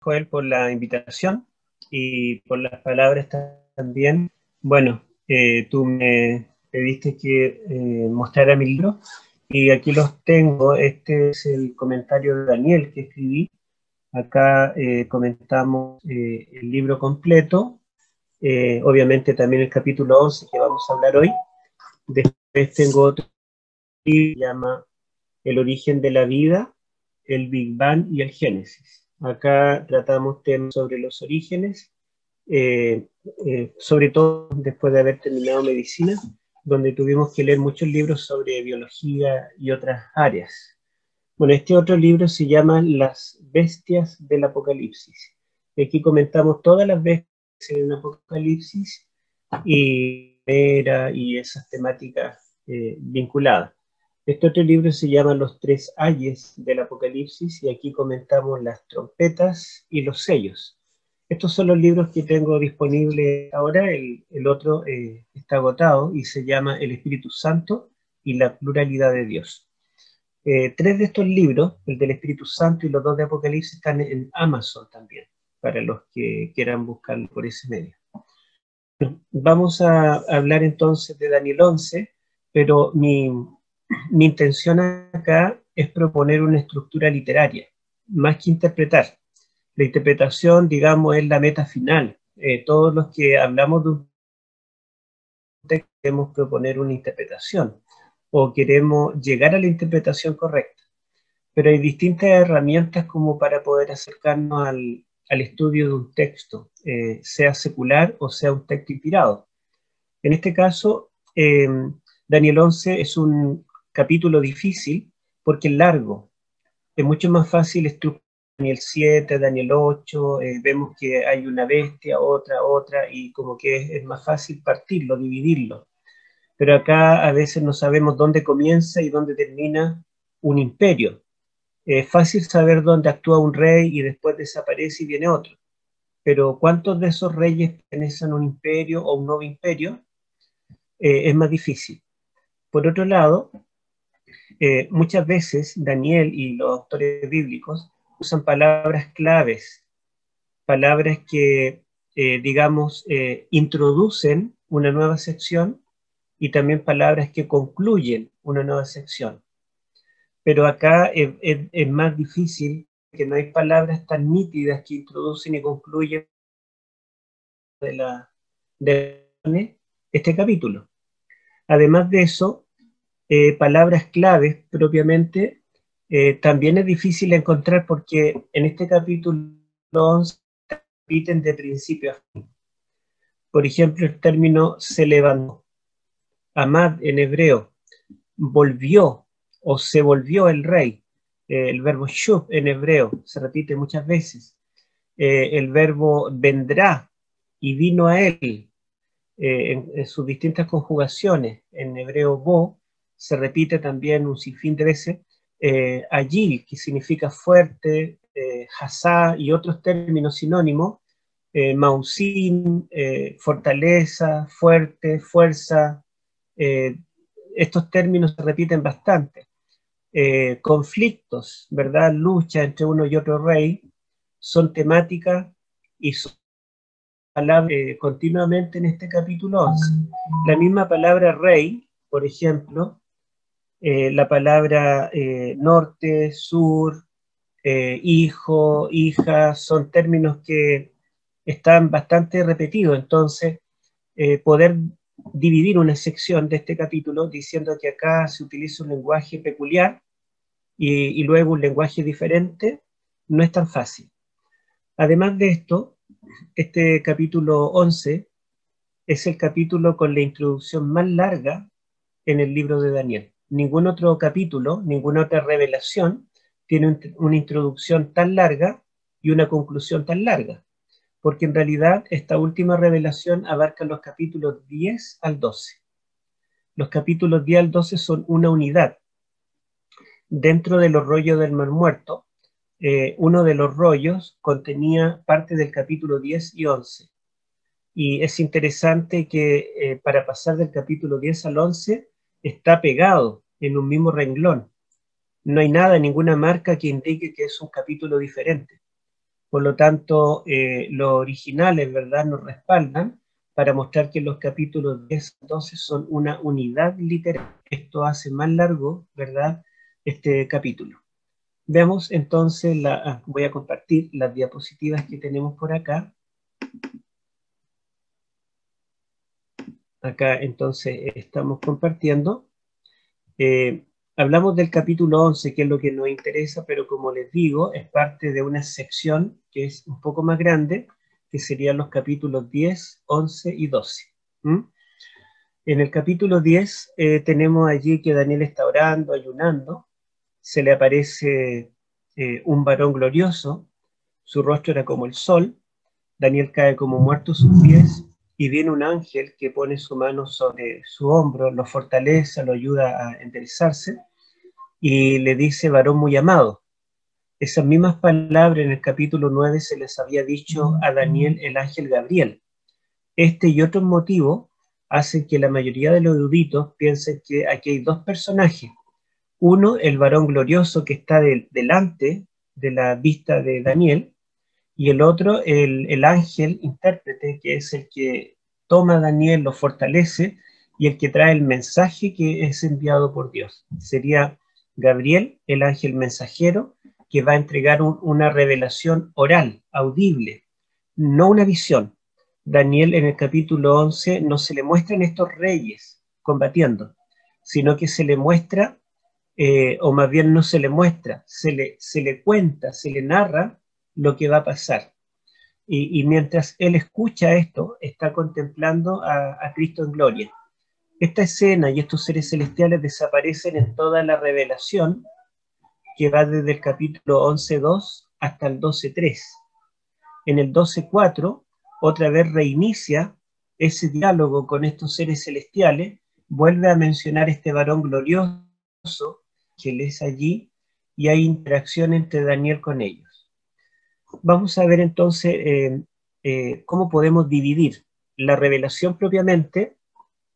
Joel, por la invitación y por las palabras también. Bueno, tú me pediste que mostrara mi libro y aquí los tengo. Este es el comentario de Daniel que escribí. Acá comentamos el libro completo, obviamente también el capítulo 11 que vamos a hablar hoy. Después tengo otro libro que se llama El origen de la vida, el Big Bang y el Génesis. Acá tratamos temas sobre los orígenes, sobre todo después de haber terminado medicina, donde tuvimos que leer muchos libros sobre biología y otras áreas. Bueno, este otro libro se llama Las bestias del Apocalipsis. Aquí comentamos todas las bestias en el Apocalipsis y esas temáticas vinculadas. Este otro libro se llama Los tres ayes del Apocalipsis y aquí comentamos las trompetas y los sellos. Estos son los libros que tengo disponibles ahora. El otro está agotado y se llama El Espíritu Santo y la pluralidad de Dios. Tres de estos libros, el del Espíritu Santo y los dos de Apocalipsis, están en Amazon también, para los que quieran buscarlo por ese medio. Vamos a hablar entonces de Daniel 11, pero mi intención acá es proponer una estructura literaria, más que interpretar. La interpretación, digamos, es la meta final. Todos los que hablamos de un texto queremos proponer una interpretación o queremos llegar a la interpretación correcta. Pero hay distintas herramientas como para poder acercarnos al estudio de un texto, sea secular o sea un texto inspirado. En este caso, Daniel 11 es un capítulo difícil porque es largo. Es mucho más fácil estructurar Daniel 7, Daniel 8, vemos que hay una bestia, otra, y como que es más fácil partirlo, dividirlo. Pero acá a veces no sabemos dónde comienza y dónde termina un imperio. Es fácil saber dónde actúa un rey y después desaparece y viene otro. Pero ¿cuántos de esos reyes pertenecen a un imperio o un nuevo imperio? Es más difícil. Por otro lado, muchas veces Daniel y los autores bíblicos usan palabras claves, palabras que, digamos, introducen una nueva sección y también palabras que concluyen una nueva sección. Pero acá es más difícil, que no hay palabras tan nítidas que introducen y concluyen de este capítulo. Además de eso, palabras claves propiamente también es difícil encontrar porque en este capítulo 11 se repiten de principio a fin. Por ejemplo, el término se levantó, amad en hebreo, volvió o se volvió el rey. El verbo shuv en hebreo se repite muchas veces. El verbo vendrá y vino a él en sus distintas conjugaciones. En hebreo bo se repite también un sinfín de veces. Agil, que significa fuerte, hasá y otros términos sinónimos, mausin, fortaleza, fuerte, fuerza, estos términos se repiten bastante. Conflictos, ¿verdad? Lucha entre uno y otro rey, son temáticas y son palabras continuamente en este capítulo 11. La misma palabra rey, por ejemplo, la palabra norte, sur, hijo, hija, son términos que están bastante repetidos. Entonces, poder dividir una sección de este capítulo diciendo que acá se utiliza un lenguaje peculiar y luego un lenguaje diferente, no es tan fácil. Además de esto, este capítulo 11 es el capítulo con la introducción más larga en el libro de Daniel. Ningún otro capítulo, ninguna otra revelación tiene una introducción tan larga y una conclusión tan larga, porque en realidad esta última revelación abarca los capítulos 10 al 12. Los capítulos 10 al 12 son una unidad. Dentro de los rollos del Mar Muerto, uno de los rollos contenía parte del capítulo 10 y 11. Y es interesante que para pasar del capítulo 10 al 11 está pegado en un mismo renglón. No hay nada, ninguna marca que indique que es un capítulo diferente. Por lo tanto, los originales, ¿verdad?, nos respaldan para mostrar que los capítulos 10 a 12 son una unidad literal. Esto hace más largo, ¿verdad?, este capítulo. Veamos entonces, voy a compartir las diapositivas que tenemos por acá. Acá entonces estamos compartiendo. Hablamos del capítulo 11, que es lo que nos interesa, pero como les digo, es parte de una sección que es un poco más grande, que serían los capítulos 10, 11 y 12. En el capítulo 10 tenemos allí que Daniel está orando, ayunando, se le aparece un varón glorioso, su rostro era como el sol, Daniel cae como muerto a sus pies, y viene un ángel que pone su mano sobre su hombro, lo fortalece, lo ayuda a enderezarse, y le dice, varón muy amado. Esas mismas palabras en el capítulo 9 se les había dicho a Daniel el ángel Gabriel. Este y otros motivos hacen que la mayoría de los eruditos piensen que aquí hay dos personajes. Uno, el varón glorioso que está delante de la vista de Daniel, y el otro, el ángel intérprete, que es el que toma a Daniel, lo fortalece, y el que trae el mensaje que es enviado por Dios. Sería Gabriel, el ángel mensajero, que va a entregar una revelación oral, audible, no una visión. Daniel en el capítulo 11 no se le muestran estos reyes combatiendo, sino que se le muestra, o más bien no se le muestra, se le cuenta, se le narra lo que va a pasar. Y mientras él escucha esto, está contemplando a Cristo en gloria. Esta escena y estos seres celestiales desaparecen en toda la revelación que va desde el capítulo 11.2 hasta el 12.3. En el 12.4, otra vez reinicia ese diálogo con estos seres celestiales, vuelve a mencionar este varón glorioso que él es allí, y hay interacción entre Daniel con ellos. Vamos a ver entonces cómo podemos dividir la revelación propiamente,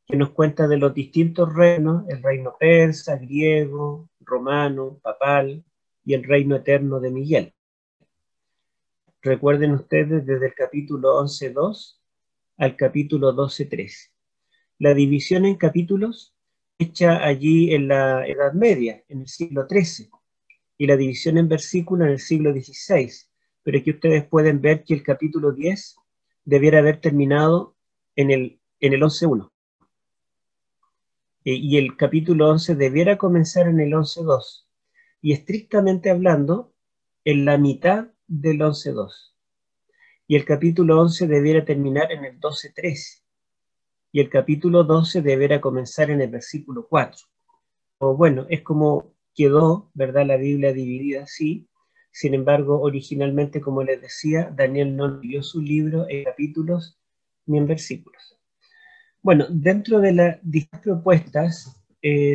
que nos cuenta de los distintos reinos, el reino persa, griego, romano, papal, y el reino eterno de Miguel. Recuerden ustedes desde el capítulo 11.2 al capítulo 12.3. La división en capítulos hecha allí en la Edad Media, en el siglo XIII, y la división en versículos en el siglo XVI. Pero aquí ustedes pueden ver que el capítulo 10 debiera haber terminado en el 11.1. Y el capítulo 11 debiera comenzar en el 11.2. Y estrictamente hablando, en la mitad del 11.2. Y el capítulo 11 debiera terminar en el 12.3. Y el capítulo 12 debiera comenzar en el versículo 4. O bueno, es como quedó, ¿verdad?, la Biblia dividida así. Sin embargo, originalmente, como les decía, Daniel no dividió su libro en capítulos ni en versículos. Bueno, dentro de las distintas propuestas,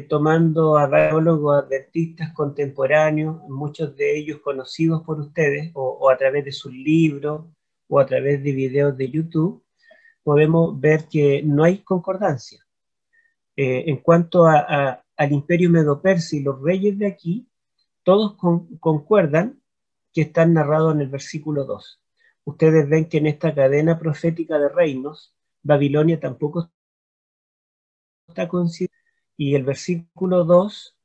tomando a teólogos adventistas contemporáneos, muchos de ellos conocidos por ustedes, o a través de sus libros, o a través de videos de YouTube, podemos ver que no hay concordancia. En cuanto al imperio medo-persa y los reyes de aquí, todos concuerdan que están narrados en el versículo 2. Ustedes ven que en esta cadena profética de reinos, Babilonia tampoco está considerada, y el versículo 2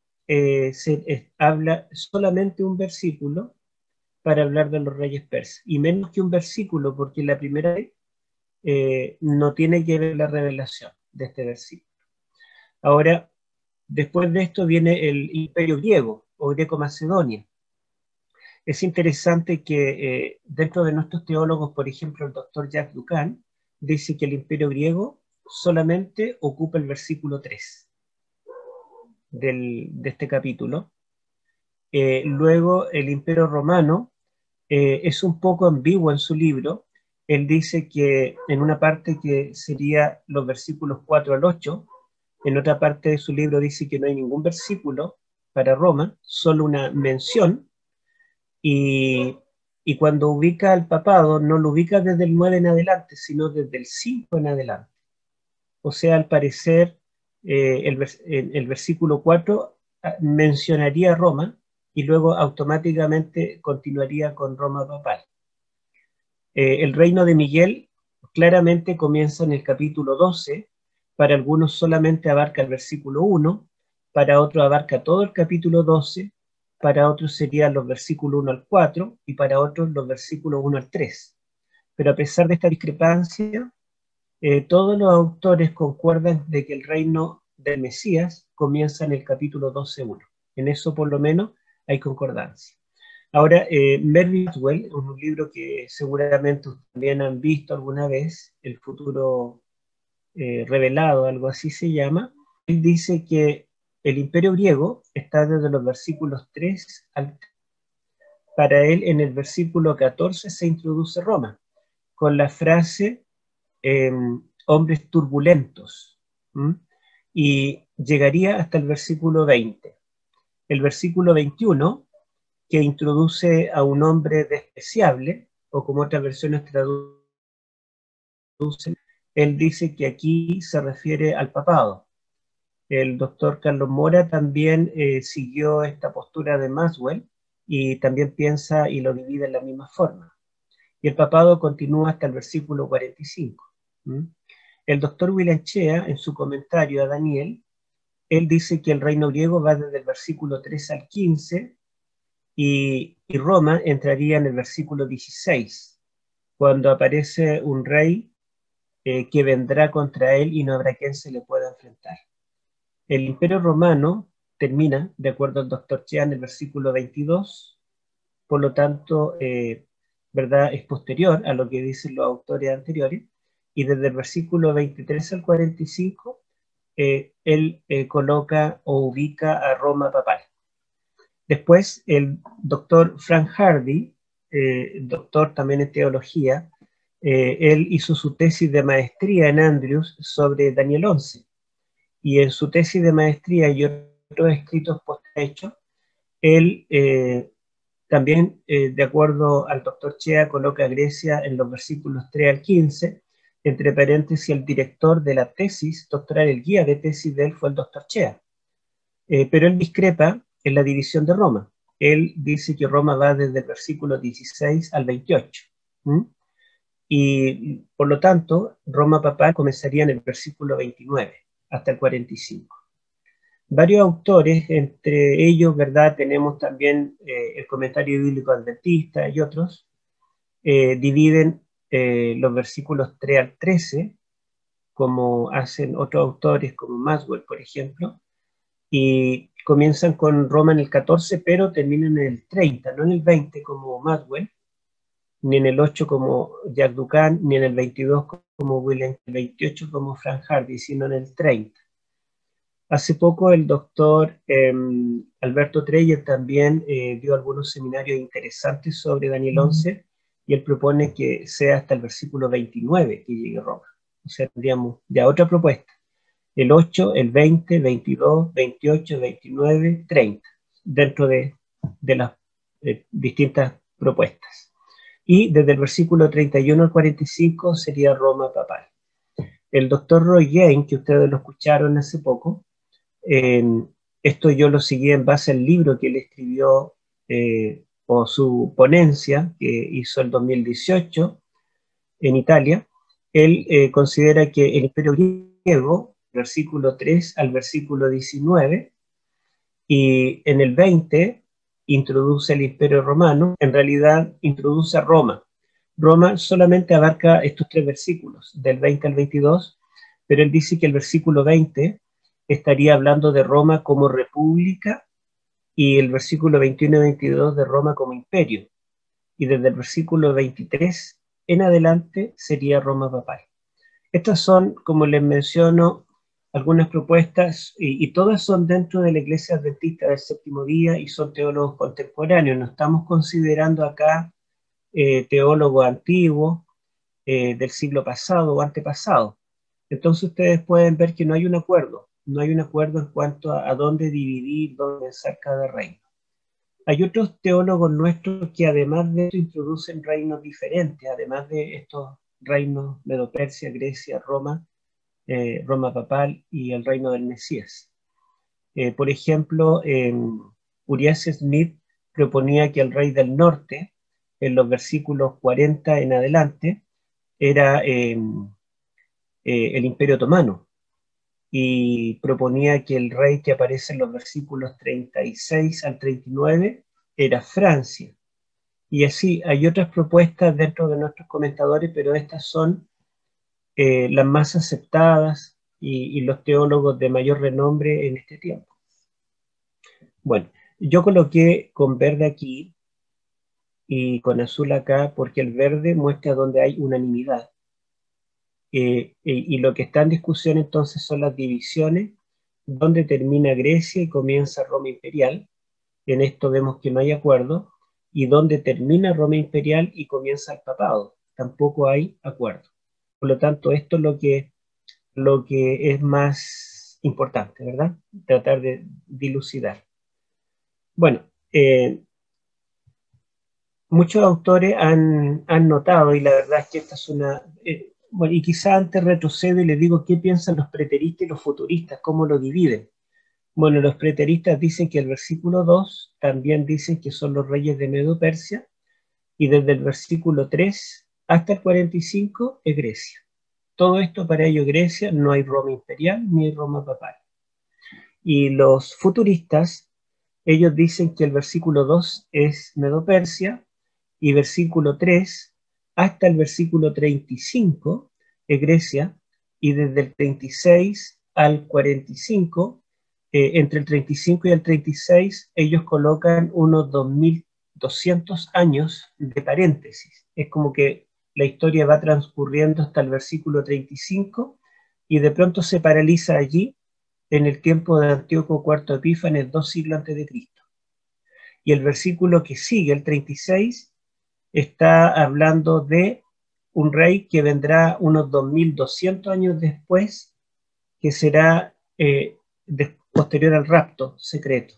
habla solamente un versículo para hablar de los reyes persas, y menos que un versículo, porque la primera vez no tiene que ver la revelación de este versículo. Ahora, después de esto viene el imperio griego o greco-macedonia. Es interesante que dentro de nuestros teólogos, por ejemplo, el doctor Jacques Ducan, dice que el imperio griego solamente ocupa el versículo 3 de este capítulo. Luego el imperio romano es un poco ambiguo en su libro. Él dice que en una parte que sería los versículos 4 al 8, en otra parte de su libro dice que no hay ningún versículo para Roma, solo una mención, y cuando ubica al papado, no lo ubica desde el 9 en adelante, sino desde el 5 en adelante. O sea, al parecer, el versículo 4 mencionaría Roma, y luego automáticamente continuaría con Roma papal. El reino de Miguel claramente comienza en el capítulo 12, para algunos solamente abarca el versículo 1, para otros abarca todo el capítulo 12, para otros serían los versículos 1 al 4 y para otros los versículos 1 al 3. Pero a pesar de esta discrepancia, todos los autores concuerdan de que el reino del Mesías comienza en el capítulo 12:1. En eso por lo menos hay concordancia. Ahora, Mervyn Boswell, en un libro que seguramente también han visto alguna vez, El futuro revelado, algo así se llama, él dice que el imperio griego está desde los versículos 3 al 3. Para él, en el versículo 14 se introduce Roma, con la frase hombres turbulentos, y llegaría hasta el versículo 20. El versículo 21, que introduce a un hombre despreciable, o como otras versiones traducen, él dice que aquí se refiere al papado. El doctor Carlos Mora también siguió esta postura de Boswell y también piensa y lo divide en la misma forma. Y el papado continúa hasta el versículo 45. El doctor Willanchea, en su comentario a Daniel, él dice que el reino griego va desde el versículo 3 al 15 y Roma entraría en el versículo 16, cuando aparece un rey que vendrá contra él y no habrá quien se le pueda enfrentar. El imperio romano termina, de acuerdo al doctor Chea, en el versículo 22, por lo tanto, ¿verdad?, es posterior a lo que dicen los autores anteriores, y desde el versículo 23 al 45, él coloca o ubica a Roma papal. Después, el doctor Frank Hardy, doctor también en teología, él hizo su tesis de maestría en Andrews sobre Daniel 11, y en su tesis de maestría y otros escritos posthechos, él también, de acuerdo al doctor Chea, coloca a Grecia en los versículos 3 al 15, entre paréntesis, el director de la tesis doctoral, el guía de tesis de él fue el doctor Chea. Pero él discrepa en la división de Roma. Él dice que Roma va desde el versículo 16 al 28. Y por lo tanto, Roma papal comenzaría en el versículo 29 hasta el 45. Varios autores, entre ellos, ¿verdad?, tenemos también el Comentario Bíblico Adventista y otros, dividen los versículos 3 al 13, como hacen otros autores como Boswell, por ejemplo, y comienzan con Roma en el 14, pero terminan en el 30, no en el 20 como Boswell, ni en el 8 como Jack Duncan, ni en el 22 como William, el 28 como Frank Hardy, sino en el 30. Hace poco el doctor Alberto Treyer también dio algunos seminarios interesantes sobre Daniel 11, y él propone que sea hasta el versículo 29 que llegue Roma. O sea, tendríamos ya otra propuesta. El 8, el 20, 22, 28, 29, 30, dentro de las distintas propuestas. Y desde el versículo 31 al 45 sería Roma papal. El doctor Roy Jane, que ustedes lo escucharon hace poco, esto yo lo seguí en base al libro que él escribió, o su ponencia que hizo el 2018 en Italia. Él considera que el imperio griego, versículo 3 al versículo 19, y en el 20 introduce el imperio romano, en realidad introduce a Roma. Roma solamente abarca estos 3 versículos, del 20 al 22, pero él dice que el versículo 20 estaría hablando de Roma como república, y el versículo 21 y 22 de Roma como imperio, y desde el versículo 23 en adelante sería Roma papal. Estas son, como les menciono, algunas propuestas, y todas son dentro de la Iglesia Adventista del Séptimo Día y son teólogos contemporáneos. No estamos considerando acá teólogos antiguos del siglo pasado o antepasado. Entonces ustedes pueden ver que no hay un acuerdo en cuanto a dónde dividir, dónde pensar cada reino. Hay otros teólogos nuestros que además de esto introducen reinos diferentes, además de estos reinos Medo-Persia, Grecia, Roma, Roma papal y el reino del Mesías. Por ejemplo, Urias Smith proponía que el rey del norte en los versículos 40 en adelante, era el Imperio Otomano, y proponía que el rey que aparece en los versículos 36 al 39 era Francia. Y así hay otras propuestas dentro de nuestros comentadores, pero estas son las más aceptadas y los teólogos de mayor renombre en este tiempo. Bueno, yo coloqué con verde aquí y con azul acá porque el verde muestra donde hay unanimidad. Y lo que está en discusión entonces son las divisiones, donde termina Grecia y comienza Roma imperial. En esto vemos que no hay acuerdo, y donde termina Roma imperial y comienza el papado. Tampoco hay acuerdo. Por lo tanto, esto es lo que es más importante, ¿verdad? Tratar de dilucidar. Bueno, muchos autores han notado, y la verdad es que esta es una... bueno, y quizá antes retrocedo y les digo qué piensan los preteristas y los futuristas, cómo lo dividen. Bueno, los preteristas dicen que el versículo 2 también dicen que son los reyes de Medo-Persia, y desde el versículo 3 hasta el 45 es Grecia. Todo esto para ellos Grecia, no hay Roma imperial ni Roma papal. Y los futuristas, ellos dicen que el versículo 2 es Medo-Persia, y versículo 3 hasta el versículo 35 es Grecia, y desde el 36 al 45, entre el 35 y el 36, ellos colocan unos 2200 años de paréntesis. Es como que la historia va transcurriendo hasta el versículo 35 y de pronto se paraliza allí en el tiempo de Antíoco IV Epífanes, 2 siglos antes de Cristo. Y el versículo que sigue, el 36, está hablando de un rey que vendrá unos 2200 años después, que será posterior al rapto secreto.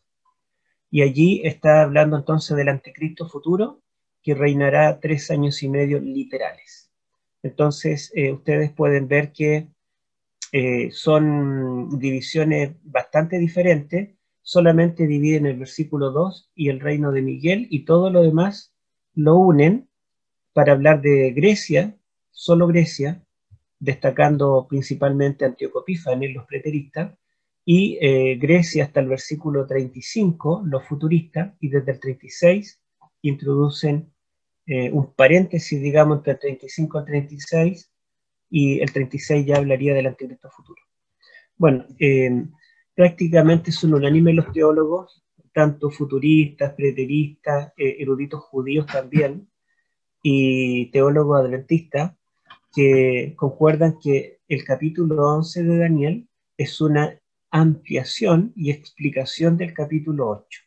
Y allí está hablando entonces del anticristo futuro, que reinará 3 años y medio literales. Entonces, ustedes pueden ver que son divisiones bastante diferentes, solamente dividen el versículo 2 y el reino de Miguel, y todo lo demás lo unen para hablar de Grecia, solo Grecia, destacando principalmente Antíoco Epífanes, los preteristas, y Grecia hasta el versículo 35, los futuristas, y desde el 36 introducen un paréntesis, digamos, entre el 35 al 36, y el 36 ya hablaría del anticristo futuro. Bueno, prácticamente son unánimes los teólogos, tanto futuristas, preteristas, eruditos judíos también, y teólogos adventistas, que concuerdan que el capítulo 11 de Daniel es una ampliación y explicación del capítulo 8.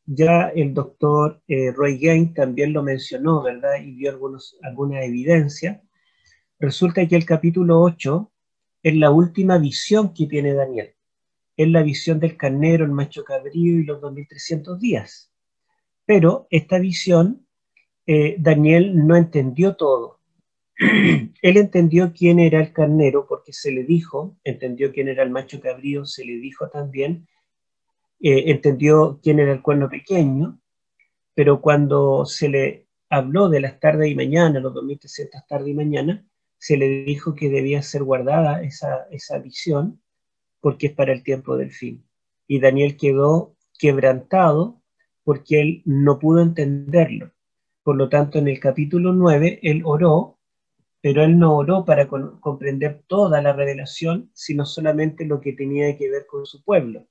Ya el doctor Roy Gane también lo mencionó, ¿verdad? Y dio alguna evidencia. Resulta que el capítulo 8 es la última visión que tiene Daniel. Es la visión del carnero, el macho cabrío y los 2300 días. Pero esta visión, Daniel no entendió todo. Él entendió quién era el carnero porque se le dijo, entendió quién era el macho cabrío, se le dijo también, entendió quién era el cuerno pequeño, pero cuando se le habló de las tardes y mañana, los 2300 tardes y mañana, se le dijo que debía ser guardada esa visión porque es para el tiempo del fin. Y Daniel quedó quebrantado porque él no pudo entenderlo. Por lo tanto, en el capítulo 9, él oró, pero él no oró para comprender toda la revelación, sino solamente lo que tenía que ver con su pueblo.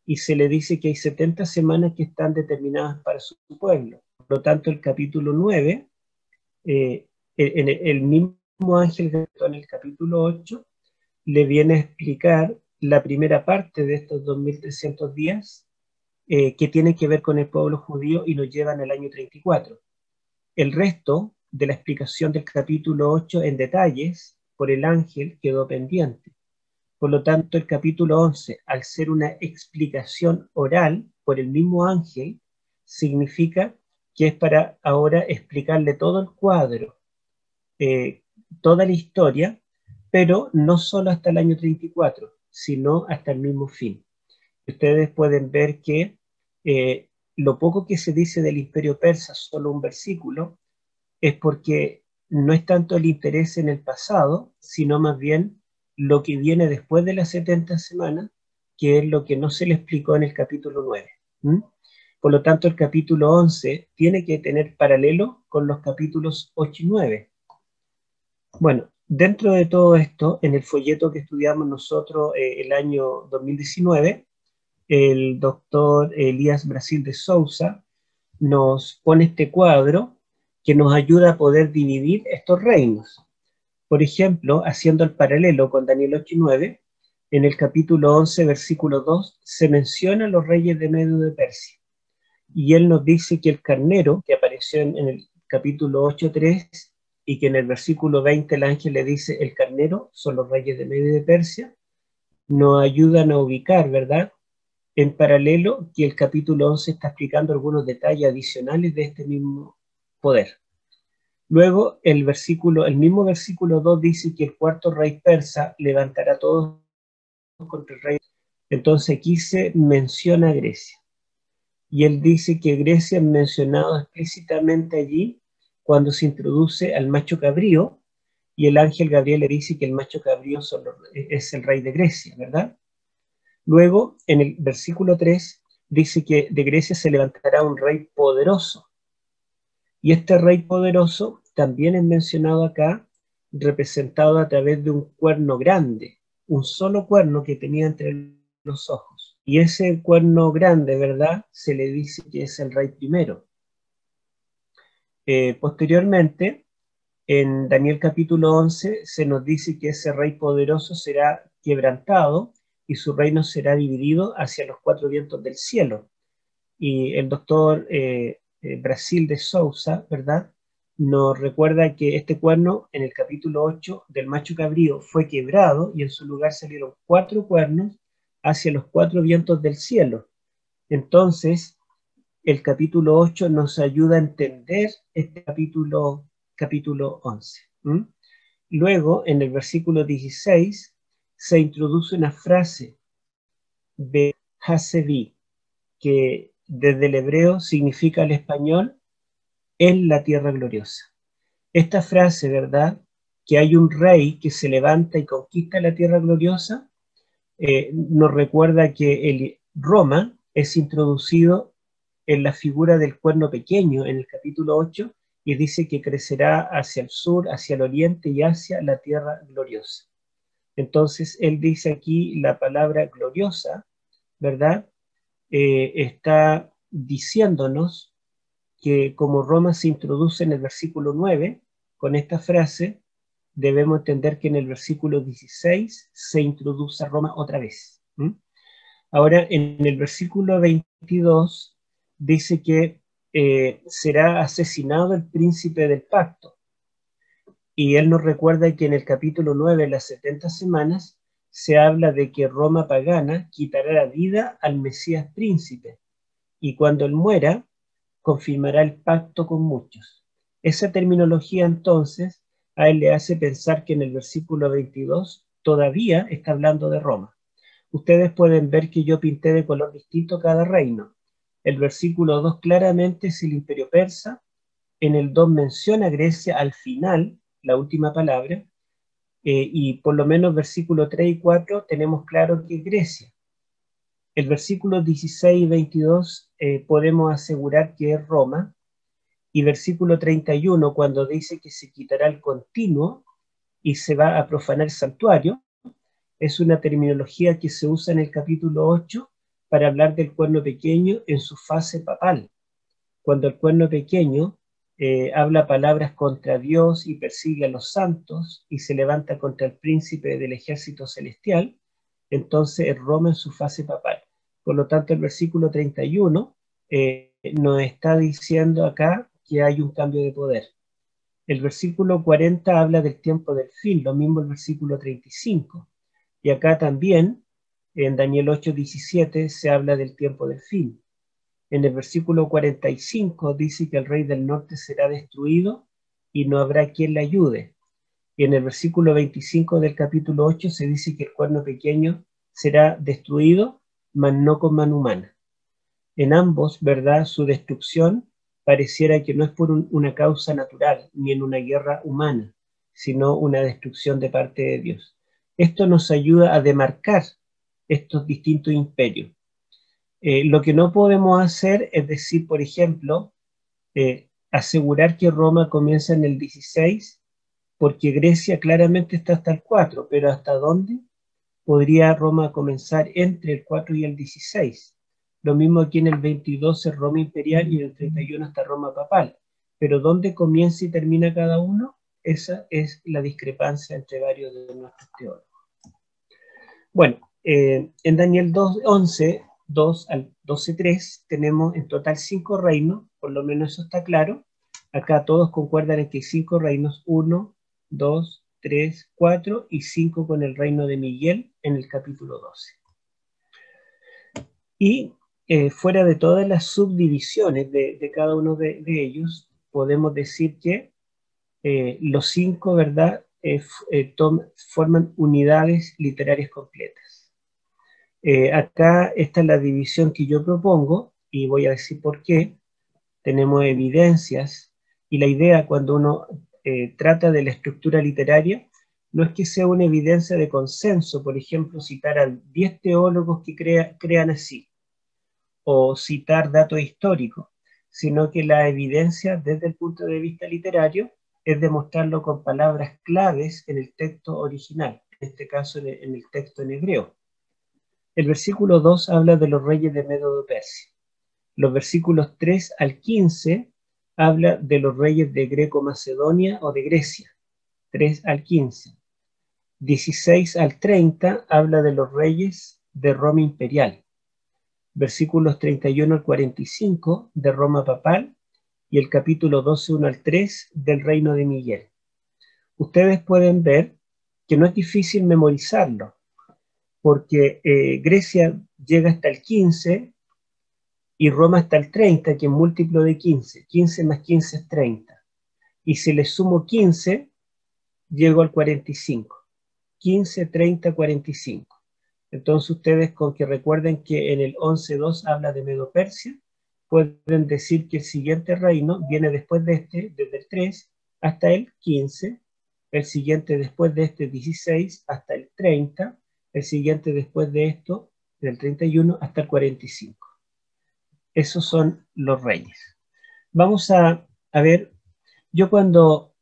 Y se le dice que hay 70 semanas que están determinadas para su pueblo. Por lo tanto, el capítulo 9, en el mismo ángel que está en el capítulo 8, le viene a explicar la primera parte de estos 2300 días, que tiene que ver con el pueblo judío y nos llevan al año 34. El resto de la explicación del capítulo 8 en detalles por el ángel quedó pendiente. Por lo tanto, el capítulo 11, al ser una explicación oral por el mismo ángel, significa que es para ahora explicarle todo el cuadro, toda la historia, pero no solo hasta el año 34, sino hasta el mismo fin. Ustedes pueden ver que lo poco que se dice del imperio persa, solo un versículo, es porque no es tanto el interés en el pasado, sino más bien lo que viene después de las 70 semanas, que es lo que no se le explicó en el capítulo 9. ¿Mm? Por lo tanto, el capítulo 11 tiene que tener paralelo con los capítulos 8 y 9. Bueno, dentro de todo esto, en el folleto que estudiamos nosotros el año 2019, el doctor Elías Brasil de Souza nos pone este cuadro que nos ayuda a poder dividir estos reinos. Por ejemplo, haciendo el paralelo con Daniel 8 y 9, en el capítulo 11, versículo 2, se menciona a los reyes de Medio de Persia. Y él nos dice que el carnero, que apareció en el capítulo 8:3, y que en el versículo 20 el ángel le dice, el carnero son los reyes de Medio de Persia, nos ayudan a ubicar, ¿verdad?, en paralelo que el capítulo 11 está explicando algunos detalles adicionales de este mismo poder. Luego el mismo versículo 2 dice que el cuarto rey persa levantará a todos contra el rey. Entonces aquí se menciona a Grecia. Y él dice que Grecia es mencionado explícitamente allí cuando se introduce al macho cabrío, y el ángel Gabriel le dice que el macho cabrío es el rey de Grecia, ¿verdad? Luego, en el versículo 3, dice que de Grecia se levantará un rey poderoso. Y este rey poderoso también es mencionado acá, representado a través de un cuerno grande, un solo cuerno que tenía entre los ojos. Y ese cuerno grande, ¿verdad?, se le dice que es el rey primero. Posteriormente, en Daniel capítulo 11, se nos dice que ese rey poderoso será quebrantado y su reino será dividido hacia los cuatro vientos del cielo. Y el doctor Brasil de Souza, ¿verdad?, nos recuerda que este cuerno en el capítulo 8 del macho cabrío fue quebrado y en su lugar salieron cuatro cuernos hacia los cuatro vientos del cielo. Entonces, el capítulo 8 nos ayuda a entender este capítulo 11. Luego, en el versículo 16, se introduce una frase de Hasevi, que desde el hebreo significa al español, en la tierra gloriosa. Esta frase, ¿verdad?, que hay un rey que se levanta y conquista la tierra gloriosa, nos recuerda que Roma es introducido en la figura del cuerno pequeño en el capítulo 8, y dice que crecerá hacia el sur, hacia el oriente y hacia la tierra gloriosa. Entonces, él dice aquí la palabra gloriosa, ¿verdad?, está diciéndonos que como Roma se introduce en el versículo 9, con esta frase, debemos entender que en el versículo 16 se introduce a Roma otra vez. Ahora, en el versículo 22 dice que será asesinado el príncipe del pacto. Y él nos recuerda que en el capítulo 9, las 70 semanas, se habla de que Roma pagana quitará la vida al Mesías príncipe, y cuando él muera, confirmará el pacto con muchos. Esa terminología entonces a él le hace pensar que en el versículo 22 todavía está hablando de Roma. Ustedes pueden ver que yo pinté de color distinto cada reino. El versículo 2 claramente es el imperio persa, en el 2 menciona Grecia al final, la última palabra, y por lo menos versículo 3 y 4 tenemos claro que es Grecia. El versículo 16 y 22 podemos asegurar que es Roma, y versículo 31, cuando dice que se quitará el continuo y se va a profanar el santuario, es una terminología que se usa en el capítulo 8 para hablar del cuerno pequeño en su fase papal. Cuando el cuerno pequeño habla palabras contra Dios y persigue a los santos y se levanta contra el príncipe del ejército celestial, entonces es Roma en su fase papal. Por lo tanto, el versículo 31 nos está diciendo acá que hay un cambio de poder. El versículo 40 habla del tiempo del fin, lo mismo el versículo 35. Y acá también, en Daniel 8:17, se habla del tiempo del fin. En el versículo 45 dice que el rey del norte será destruido y no habrá quien le ayude. Y en el versículo 25 del capítulo 8 se dice que el cuerno pequeño será destruido, mas no con mano humana. En ambos, ¿verdad?, su destrucción pareciera que no es por una causa natural, ni en una guerra humana, sino una destrucción de parte de Dios. Esto nos ayuda a demarcar estos distintos imperios. Lo que no podemos hacer es decir, por ejemplo, asegurar que Roma comienza en el 16, porque Grecia claramente está hasta el 4, pero ¿hasta dónde podría Roma comenzar entre el 4 y el 16? Lo mismo aquí en el 22 es Roma imperial y en el 31 hasta Roma papal. Pero ¿dónde comienza y termina cada uno? Esa es la discrepancia entre varios de nuestros teólogos. Bueno, en Daniel 2:11, 2 al 12:3, tenemos en total 5 reinos, por lo menos eso está claro. Acá todos concuerdan en que hay 5 reinos, 1, 2, 3, 4 y 5 con el reino de Miguel en el capítulo 12. Y fuera de todas las subdivisiones de cada uno de ellos, podemos decir que los 5, ¿verdad?, forman unidades literarias completas. Acá esta es la división que yo propongo, y voy a decir por qué. Tenemos evidencias, y la idea cuando uno trata de la estructura literaria, no es que sea una evidencia de consenso, por ejemplo, citar a 10 teólogos que crean así, o citar datos históricos, sino que la evidencia desde el punto de vista literario es demostrarlo con palabras claves en el texto original, en este caso en el texto en hebreo. El versículo 2 habla de los reyes de Medo-Persia. Los versículos 3 al 15 habla de los reyes de Greco-Macedonia o de Grecia, 3 al 15. 16 al 30 habla de los reyes de Roma imperial. Versículos 31 al 45 de Roma papal y el capítulo 12, 1 al 3 del reino de Miguel. Ustedes pueden ver que no es difícil memorizarlo, porque Grecia llega hasta el 15 y Roma hasta el 30, que es múltiplo de 15. 15 más 15 es 30. Y si le sumo 15, llego al 45. 15, 30, 45. Entonces ustedes, con que recuerden que en el 11.2 habla de Medo-Persia, pueden decir que el siguiente reino viene después de este, desde el 3 hasta el 15, el siguiente después de este 16 hasta el 30, el siguiente después de esto del 31 hasta el 45. Esos son los reyes. Vamos a ver, yo cuando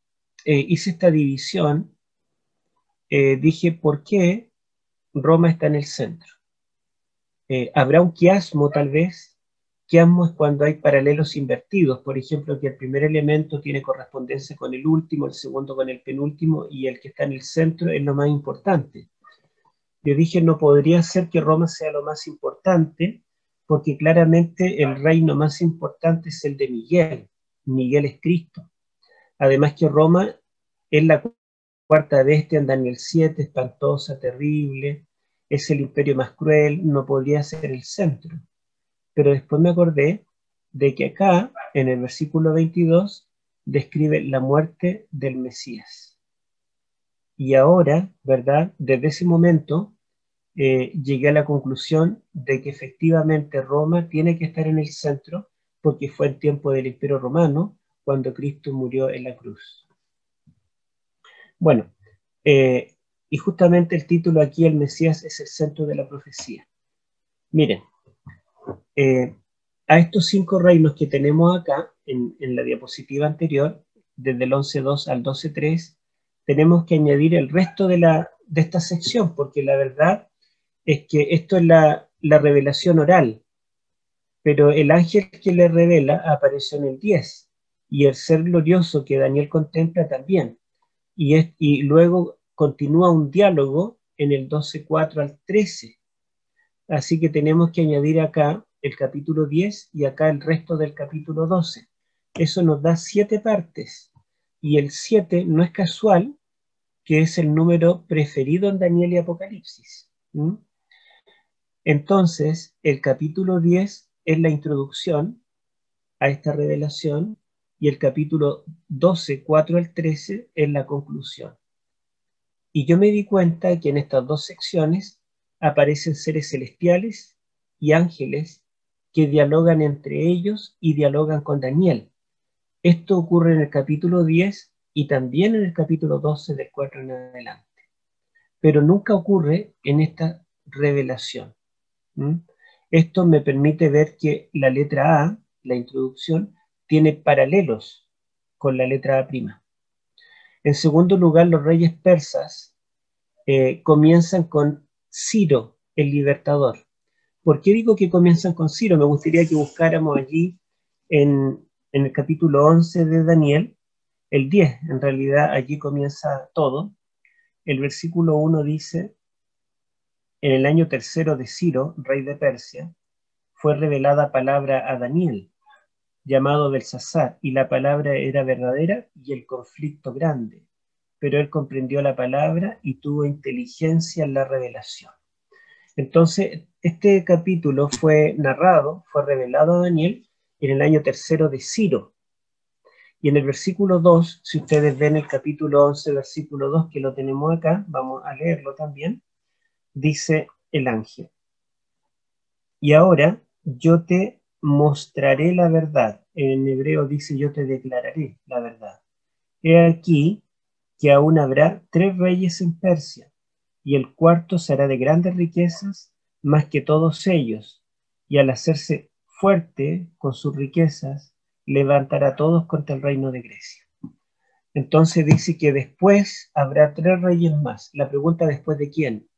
hice esta división, dije, ¿por qué Roma está en el centro? Habrá un quiasmo tal vez. Quiasmo es cuando hay paralelos invertidos, por ejemplo, que el primer elemento tiene correspondencia con el último, el segundo con el penúltimo, y el que está en el centro es lo más importante. Yo dije, no podría ser que Roma sea lo más importante, porque claramente el reino más importante es el de Miguel. Miguel es Cristo. Además que Roma es la cuarta bestia en Daniel 7, espantosa, terrible, es el imperio más cruel, no podría ser el centro. Pero después me acordé de que acá, en el versículo 22, describe la muerte del Mesías. Y ahora, ¿verdad?, desde ese momento, llegué a la conclusión de que efectivamente Roma tiene que estar en el centro, porque fue el tiempo del Imperio Romano, cuando Cristo murió en la cruz. Bueno, y justamente el título aquí, el Mesías es el centro de la profecía. Miren, a estos 5 reinos que tenemos acá, en la diapositiva anterior, desde el 11.2 al 12.3, tenemos que añadir el resto de esta sección, porque la verdad es que esto es la revelación oral, pero el ángel que le revela apareció en el 10, y el ser glorioso que Daniel contempla también, y luego continúa un diálogo en el 12.4 al 13, así que tenemos que añadir acá el capítulo 10 y acá el resto del capítulo 12. Eso nos da 7 partes, y el 7 no es casual, que es el número preferido en Daniel y Apocalipsis. Entonces, el capítulo 10 es la introducción a esta revelación, y el capítulo 12, 4 al 13, es la conclusión. Y yo me di cuenta que en estas 2 secciones aparecen seres celestiales y ángeles que dialogan entre ellos y dialogan con Daniel. Esto ocurre en el capítulo 10 y también en el capítulo 12 del 4 en adelante. Pero nunca ocurre en esta revelación. Esto me permite ver que la letra A, la introducción, tiene paralelos con la letra A'. En segundo lugar, los reyes persas comienzan con Ciro, el libertador. ¿Por qué digo que comienzan con Ciro? Me gustaría que buscáramos allí en el capítulo 11 de Daniel, el 10, en realidad allí comienza todo. El versículo 1 dice: en el año tercero de Ciro, rey de Persia, fue revelada palabra a Daniel, llamado Belsasar, y la palabra era verdadera y el conflicto grande. Pero él comprendió la palabra y tuvo inteligencia en la revelación. Entonces, este capítulo fue narrado, fue revelado a Daniel en el año tercero de Ciro. Y en el versículo 2, si ustedes ven el capítulo 11, versículo 2, que lo tenemos acá, vamos a leerlo también, dice el ángel: y ahora yo te mostraré la verdad. En hebreo dice: yo te declararé la verdad. He aquí que aún habrá 3 reyes en Persia, y el cuarto será de grandes riquezas más que todos ellos, y al hacerse fuerte con sus riquezas, levantará a todos contra el reino de Grecia. Entonces dice que después habrá 3 reyes más. La pregunta: ¿después de quién?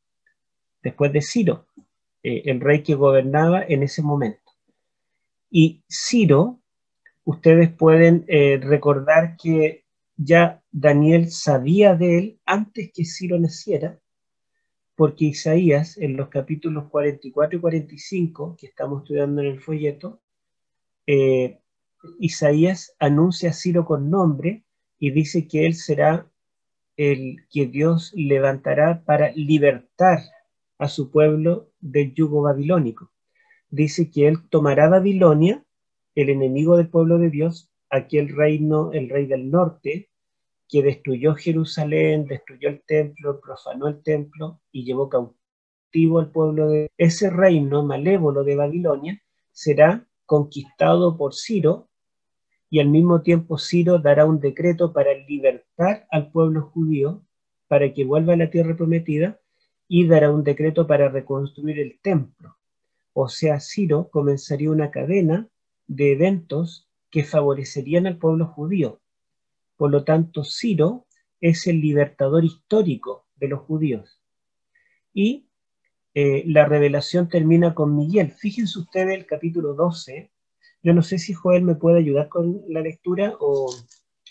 Después de Ciro, el rey que gobernaba en ese momento. Y Ciro, ustedes pueden recordar que ya Daniel sabía de él antes que Ciro naciera, porque Isaías, en los capítulos 44 y 45, que estamos estudiando en el folleto, Isaías anuncia a Ciro con nombre y dice que él será el que Dios levantará para libertar a su pueblo del yugo babilónico. Dice que él tomará Babilonia, el enemigo del pueblo de Dios, aquel reino, el rey del norte, que destruyó Jerusalén, destruyó el templo, profanó el templo y llevó cautivo al pueblo de... Ese reino malévolo de Babilonia será conquistado por Ciro, y al mismo tiempo Ciro dará un decreto para libertar al pueblo judío, para que vuelva a la tierra prometida, y dará un decreto para reconstruir el templo. O sea, Ciro comenzaría una cadena de eventos que favorecerían al pueblo judío. Por lo tanto, Ciro es el libertador histórico de los judíos. Y la revelación termina con Miguel. Fíjense ustedes el capítulo 12. Yo no sé si Joel me puede ayudar con la lectura o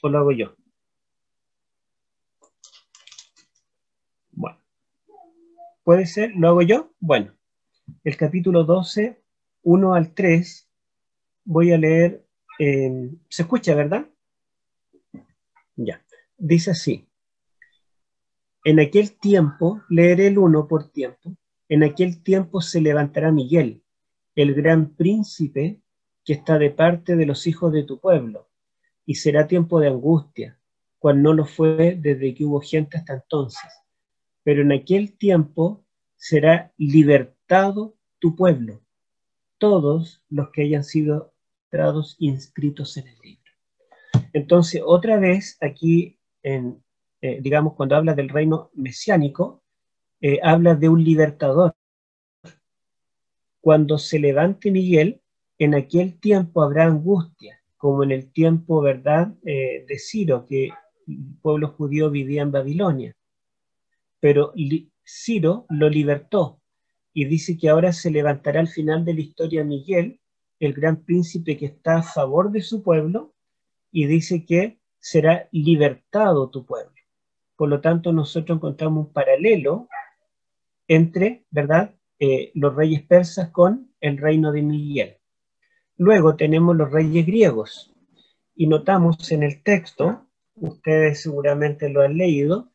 lo hago yo. Bueno, ¿puede ser? ¿Lo hago yo? Bueno, el capítulo 12, 1 al 3, voy a leer. ¿Se escucha, verdad? Ya. Dice así: en aquel tiempo, leeré el 1 por tiempo, en aquel tiempo se levantará Miguel, el gran príncipe que está de parte de los hijos de tu pueblo, y será tiempo de angustia, cual no lo fue desde que hubo gente hasta entonces. Pero en aquel tiempo será libertado tu pueblo, todos los que hayan sido registrados inscritos en el libro. Entonces, otra vez aquí, digamos, cuando habla del reino mesiánico, habla de un libertador. Cuando se levante Miguel, en aquel tiempo habrá angustia, como en el tiempo, ¿verdad?, de Ciro, que el pueblo judío vivía en Babilonia. Pero Ciro lo libertó, y dice que ahora se levantará al final de la historia Miguel, el gran príncipe que está a favor de su pueblo, y dice que será libertado tu pueblo. Por lo tanto, nosotros encontramos un paralelo entre, ¿verdad?, los reyes persas con el reino de Miguel. Luego tenemos los reyes griegos, y notamos en el texto, ustedes seguramente lo han leído,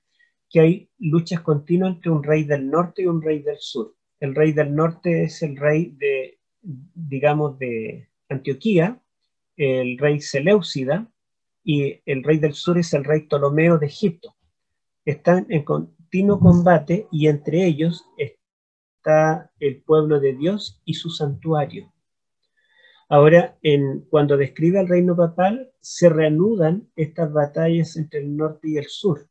que hay luchas continuas entre un rey del norte y un rey del sur. El rey del norte es el rey de, digamos, de Antioquía, el rey Seleucida, y el rey del sur es el rey Ptolomeo de Egipto. Están en continuo combate, y entre ellos está el pueblo de Dios y su santuario. Ahora, cuando describe el reino papal, se reanudan estas batallas entre el norte y el sur.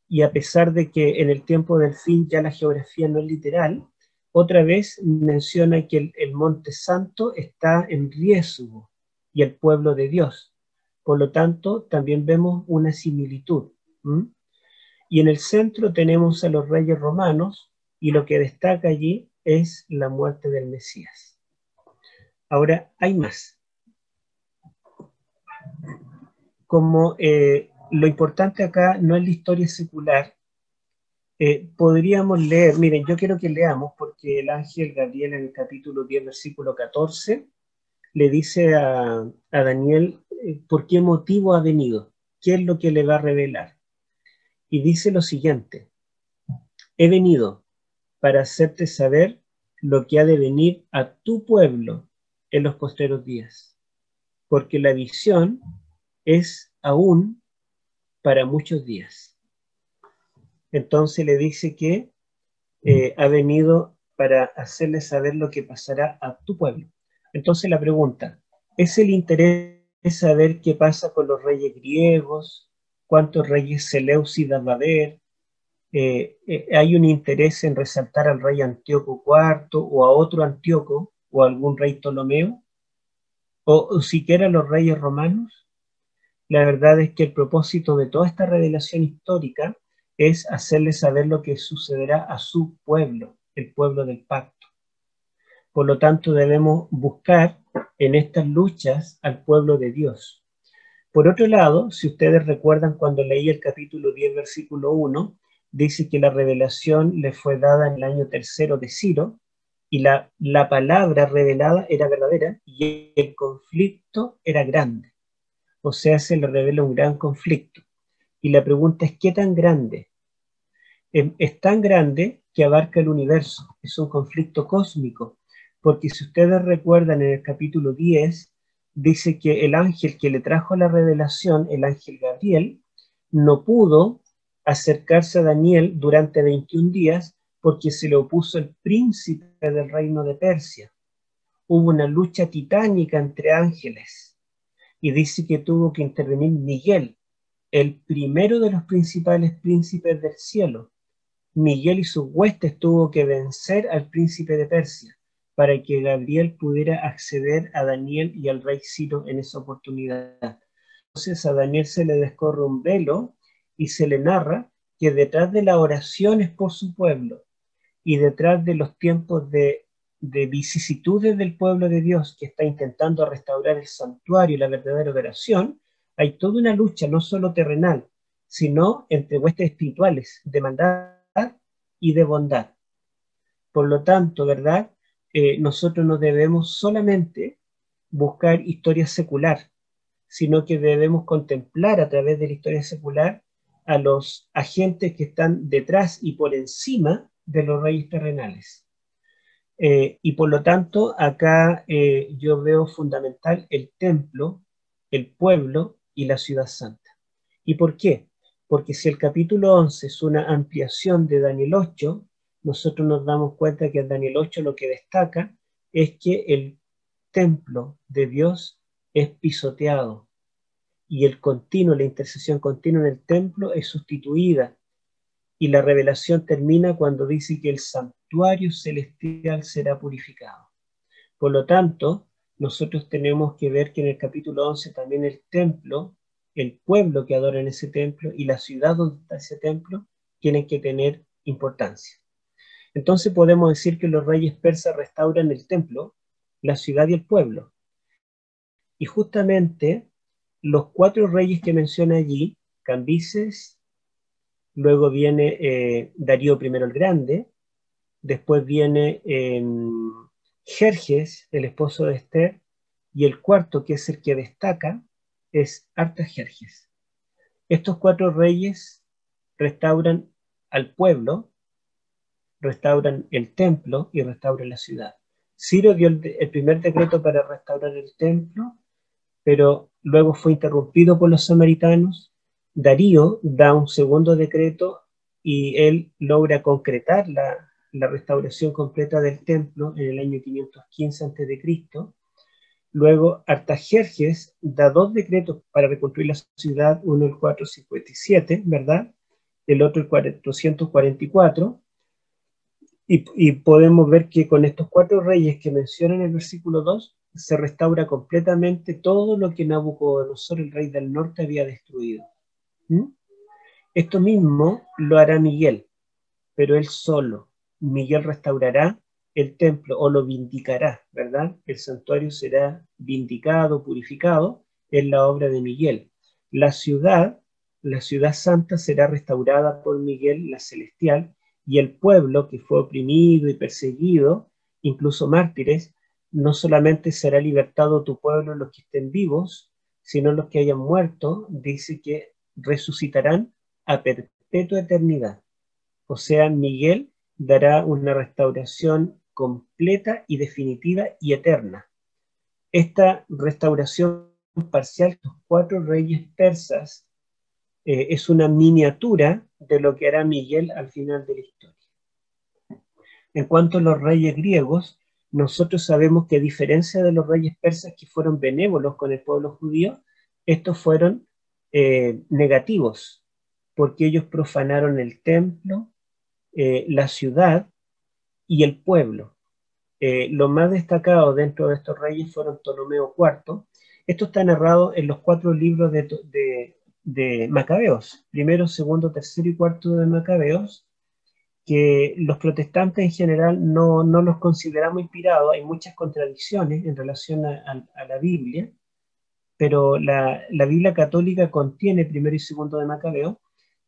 Y a pesar de que en el tiempo del fin ya la geografía no es literal, otra vez menciona que el Monte Santo está en riesgo y el pueblo de Dios. Por lo tanto, también vemos una similitud. Y en el centro tenemos a los reyes romanos, y lo que destaca allí es la muerte del Mesías. Ahora, hay más. Como lo importante acá no es la historia secular, podríamos leer, miren, yo quiero que leamos, porque el ángel Gabriel en el capítulo 10, versículo 14, le dice a Daniel por qué motivo ha venido, qué es lo que le va a revelar. Y dice lo siguiente: he venido para hacerte saber lo que ha de venir a tu pueblo en los postreros días, porque la visión es aún para muchos días. Entonces le dice que ha venido para hacerle saber lo que pasará a tu pueblo. Entonces la pregunta, ¿es el interés saber qué pasa con los reyes griegos? ¿Cuántos reyes seleucidas va a haber? ¿Hay un interés en resaltar al rey Antíoco IV o a otro Antíoco o a algún rey Ptolomeo? ¿O siquiera los reyes romanos? La verdad es que el propósito de toda esta revelación histórica es hacerle saber lo que sucederá a su pueblo, el pueblo del pacto. Por lo tanto, debemos buscar en estas luchas al pueblo de Dios. Por otro lado, si ustedes recuerdan cuando leí el capítulo 10, versículo 1, dice que la revelación le fue dada en el año 3 de Ciro, y la palabra revelada era verdadera y el conflicto era grande. O sea, se le revela un gran conflicto. Y la pregunta es, ¿qué tan grande? Es tan grande que abarca el universo. Es un conflicto cósmico. Porque si ustedes recuerdan en el capítulo 10, dice que el ángel que le trajo la revelación, el ángel Gabriel, no pudo acercarse a Daniel durante 21 días porque se le opuso el príncipe del reino de Persia. Hubo una lucha titánica entre ángeles. Y dice que tuvo que intervenir Miguel, el primero de los principales príncipes del cielo. Miguel y sus huestes tuvo que vencer al príncipe de Persia para que Gabriel pudiera acceder a Daniel y al rey Ciro en esa oportunidad. Entonces a Daniel se le descorre un velo y se le narra que detrás de las oraciones por su pueblo y detrás de los tiempos de vicisitudes del pueblo de Dios que está intentando restaurar el santuario y la verdadera oración, hay toda una lucha no solo terrenal, sino entre huestes espirituales de maldad y de bondad. Por lo tanto, ¿verdad? Nosotros no debemos solamente buscar historia secular, sino que debemos contemplar a través de la historia secular a los agentes que están detrás y por encima de los reyes terrenales. Y por lo tanto, acá yo veo fundamental el templo, el pueblo y la ciudad santa. ¿Y por qué? Porque si el capítulo 11 es una ampliación de Daniel 8, nosotros nos damos cuenta que en Daniel 8 lo que destaca es que el templo de Dios es pisoteado y la intercesión continua en el templo es sustituida. Y la revelación termina cuando dice que el santuario celestial será purificado. Por lo tanto, nosotros tenemos que ver que en el capítulo 11 también el templo, el pueblo que adora en ese templo y la ciudad donde está ese templo tienen que tener importancia. Entonces podemos decir que los reyes persas restauran el templo, la ciudad y el pueblo. Y justamente los 4 reyes que menciona allí, Cambises, luego viene Darío I el Grande, después viene Jerjes, el esposo de Esther, y el cuarto, que es el que destaca, es Artajerjes. Estos 4 reyes restauran al pueblo, restauran el templo y restauran la ciudad. Ciro dio el primer decreto para restaurar el templo, pero luego fue interrumpido por los samaritanos. Darío da un segundo decreto y él logra concretar la restauración completa del templo en el año 515 a.C. Luego Artajerjes da 2 decretos para reconstruir la ciudad, uno el 457, ¿verdad? El otro el 444, y podemos ver que con estos 4 reyes que mencionan en el versículo 2, se restaura completamente todo lo que Nabucodonosor, el rey del norte, había destruido. ¿Mm? Esto mismo lo hará Miguel, pero él solo. Miguel restaurará el templo o lo vindicará, ¿verdad? El santuario será vindicado, purificado, es la obra de Miguel. La ciudad santa será restaurada por Miguel, la celestial, y el pueblo que fue oprimido y perseguido, incluso mártires, no solamente será libertado tu pueblo los que estén vivos, sino los que hayan muerto, dice que resucitarán a perpetua eternidad. O sea, Miguel dará una restauración completa y definitiva y eterna. Esta restauración parcial, los 4 reyes persas, es una miniatura de lo que hará Miguel al final de la historia. En cuanto a los reyes griegos, nosotros sabemos que a diferencia de los reyes persas que fueron benévolos con el pueblo judío, estos fueron negativos, porque ellos profanaron el templo, la ciudad y el pueblo. Lo más destacado dentro de estos reyes fueron Ptolomeo IV. Esto está narrado en los 4 libros de Macabeos, primero, segundo, tercero y cuarto de Macabeos, que los protestantes en general no los consideramos inspirados. Hay muchas contradicciones en relación a la Biblia, pero la Biblia católica contiene primero y segundo de Macabeo,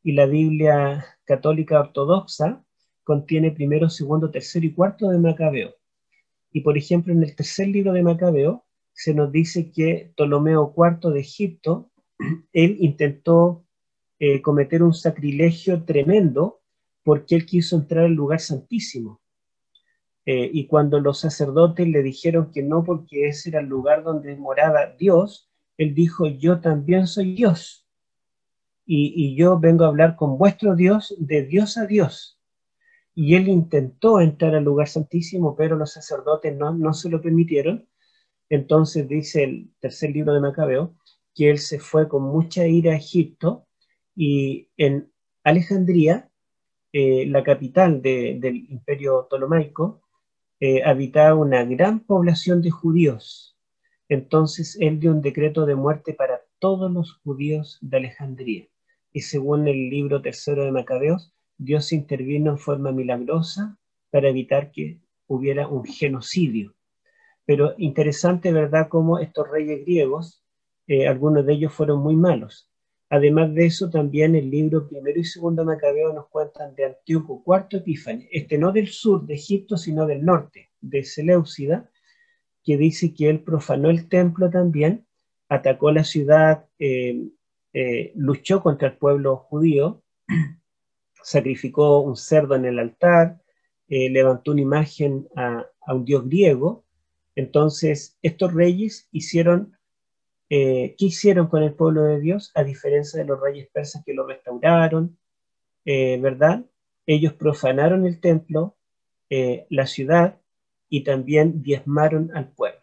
y la Biblia católica ortodoxa contiene primero, segundo, tercero y cuarto de Macabeo. Y por ejemplo, en el tercer libro de Macabeo se nos dice que Ptolomeo IV de Egipto, él intentó cometer un sacrilegio tremendo porque él quiso entrar al lugar santísimo. Y cuando los sacerdotes le dijeron que no, porque ese era el lugar donde moraba Dios, él dijo: yo también soy Dios, y yo vengo a hablar con vuestro Dios de Dios a Dios. Y él intentó entrar al lugar santísimo, pero los sacerdotes no se lo permitieron. Entonces dice el tercer libro de Macabeo que él se fue con mucha ira a Egipto, y en Alejandría, la capital del imperio ptolomaico, habitaba una gran población de judíos. Entonces él dio un decreto de muerte para todos los judíos de Alejandría. Y según el libro tercero de Macabeos, Dios intervino en forma milagrosa para evitar que hubiera un genocidio. Pero interesante, ¿verdad?, cómo estos reyes griegos, algunos de ellos fueron muy malos. Además de eso, también el libro primero y segundo de Macabeo nos cuentan de Antíoco IV Epífanes, no del sur de Egipto, sino del norte, de Seleucida, que dice que él profanó el templo también, atacó la ciudad, luchó contra el pueblo judío, sacrificó un cerdo en el altar, levantó una imagen a un dios griego. Entonces, estos reyes hicieron, ¿qué hicieron con el pueblo de Dios? A diferencia de los reyes persas que lo restauraron, ¿verdad? Ellos profanaron el templo, la ciudad, y también diezmaron al pueblo.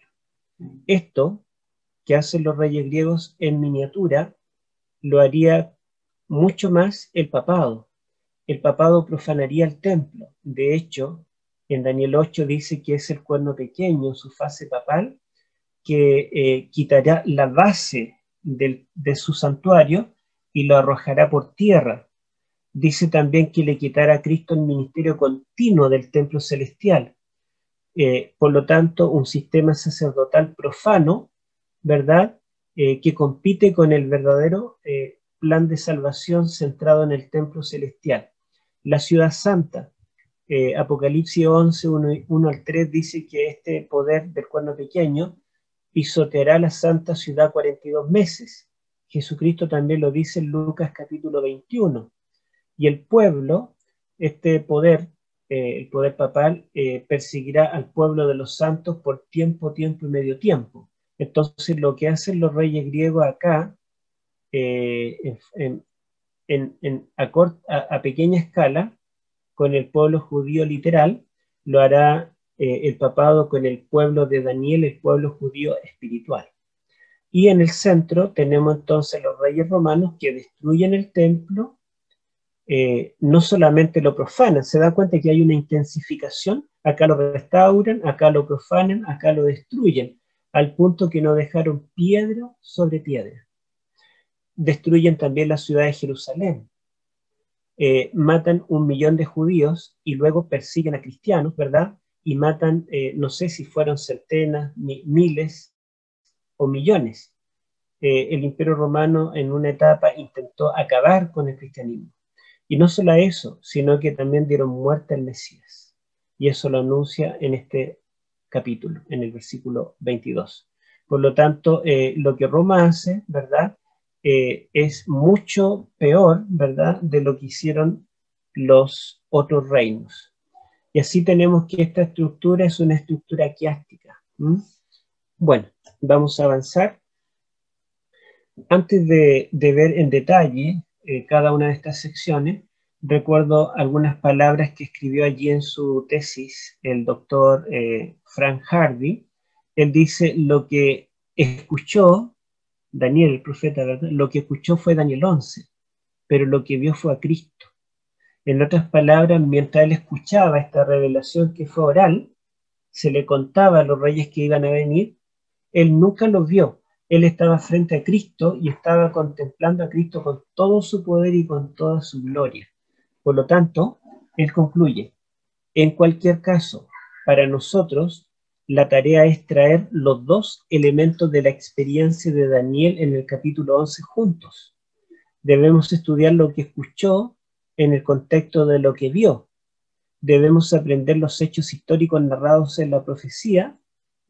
Esto que hacen los reyes griegos en miniatura lo haría mucho más el papado. El papado profanaría el templo. De hecho, en Daniel 8 dice que es el cuerno pequeño, su fase papal, que quitará la base de su santuario y lo arrojará por tierra. Dice también que le quitará a Cristo el ministerio continuo del templo celestial. Por lo tanto, un sistema sacerdotal profano, ¿verdad?, que compite con el verdadero plan de salvación centrado en el templo celestial. La ciudad santa, Apocalipsis 11, 1 al 3, dice que este poder del cuerno pequeño pisoteará la santa ciudad 42 meses. Jesucristo también lo dice en Lucas capítulo 21. Y el pueblo, este poder, el poder papal, perseguirá al pueblo de los santos por tiempo y medio tiempo. Entonces, lo que hacen los reyes griegos acá, a pequeña escala, con el pueblo judío literal, lo hará el papado con el pueblo de Daniel, el pueblo judío espiritual. Y en el centro tenemos entonces los reyes romanos que destruyen el templo, no solamente lo profanan, se da cuenta que hay una intensificación, acá lo restauran, acá lo profanan, acá lo destruyen, al punto que no dejaron piedra sobre piedra. Destruyen también la ciudad de Jerusalén, matan 1 millón de judíos y luego persiguen a cristianos, ¿verdad? Y matan, no sé si fueron centenas, miles o millones. El Imperio Romano en una etapa intentó acabar con el cristianismo. Y no solo eso, sino que también dieron muerte al Mesías. Y eso lo anuncia en este capítulo, en el versículo 22. Por lo tanto, lo que Roma hace, ¿verdad? Es mucho peor, ¿verdad?, de lo que hicieron los otros reinos. Y así tenemos que esta estructura es una estructura quiástica. Bueno, vamos a avanzar. Antes de ver en detalle cada una de estas secciones, recuerdo algunas palabras que escribió allí en su tesis el doctor Frank Hardy. Él dice, lo que escuchó Daniel, el profeta, ¿verdad? Lo que escuchó fue Daniel 11, pero lo que vio fue a Cristo. En otras palabras, mientras él escuchaba esta revelación que fue oral, se le contaba a los reyes que iban a venir, él nunca los vio. Él estaba frente a Cristo y estaba contemplando a Cristo con todo su poder y con toda su gloria. Por lo tanto, él concluye, en cualquier caso, para nosotros, la tarea es traer los dos elementos de la experiencia de Daniel en el capítulo 11 juntos. Debemos estudiar lo que escuchó en el contexto de lo que vio. Debemos aprender los hechos históricos narrados en la profecía,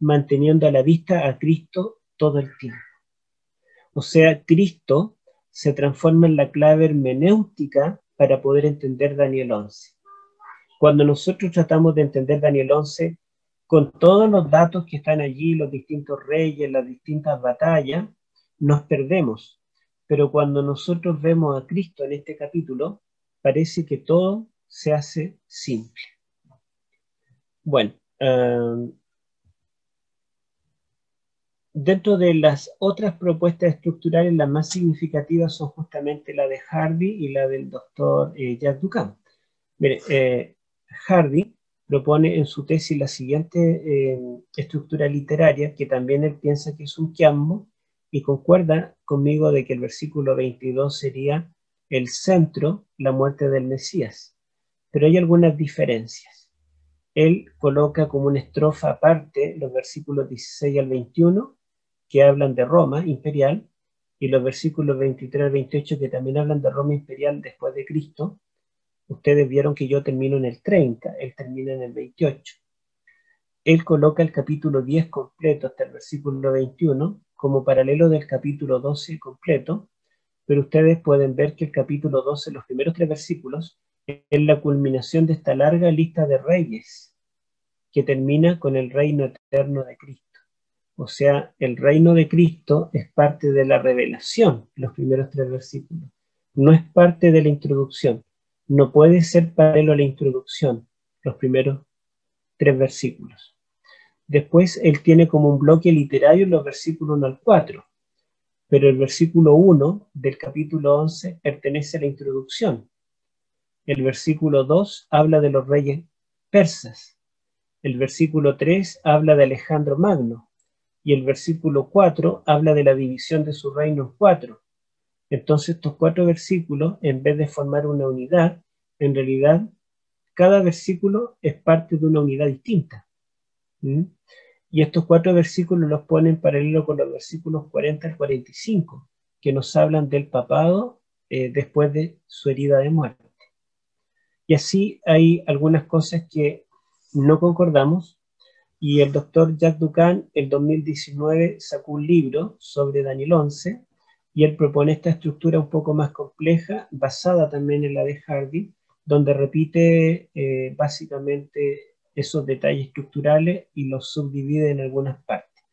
manteniendo a la vista a Cristo todo el tiempo. O sea, Cristo se transforma en la clave hermenéutica para poder entender Daniel 11. Cuando nosotros tratamos de entender Daniel 11, con todos los datos que están allí, los distintos reyes, las distintas batallas, nos perdemos. Pero cuando nosotros vemos a Cristo en este capítulo, parece que todo se hace simple. Bueno, dentro de las otras propuestas estructurales, las más significativas son justamente la de Hardy y la del doctor Jacques Ducamp. Mire, Hardy propone en su tesis la siguiente estructura literaria, que también él piensa que es un quiasmo, y concuerda conmigo de que el versículo 22 sería el centro, la muerte del Mesías. Pero hay algunas diferencias. Él coloca como una estrofa aparte los versículos 16 al 21, que hablan de Roma imperial, y los versículos 23 al 28, que también hablan de Roma imperial después de Cristo. Ustedes vieron que yo termino en el 30, él termina en el 28. Él coloca el capítulo 10 completo hasta el versículo 21 como paralelo del capítulo 12 completo, pero ustedes pueden ver que el capítulo 12, los primeros 3 versículos, es la culminación de esta larga lista de reyes que termina con el reino eterno de Cristo. O sea, el reino de Cristo es parte de la revelación, los primeros 3 versículos. No es parte de la introducción. No puede ser paralelo a la introducción, los primeros 3 versículos. Después él tiene como un bloque literario los versículos 1 al 4, pero el versículo 1 del capítulo 11 pertenece a la introducción. El versículo 2 habla de los reyes persas. El versículo 3 habla de Alejandro Magno. Y el versículo 4 habla de la división de su reino en 4. Entonces estos 4 versículos, en vez de formar una unidad, en realidad cada versículo es parte de una unidad distinta. Y estos 4 versículos los ponen en paralelo con los versículos 40 al 45, que nos hablan del papado después de su herida de muerte. Y así hay algunas cosas que no concordamos, y el doctor Jacques Ducamp, en 2019, sacó un libro sobre Daniel 11, y él propone esta estructura un poco más compleja, basada también en la de Hardy, donde repite básicamente esos detalles estructurales y los subdivide en algunas partes.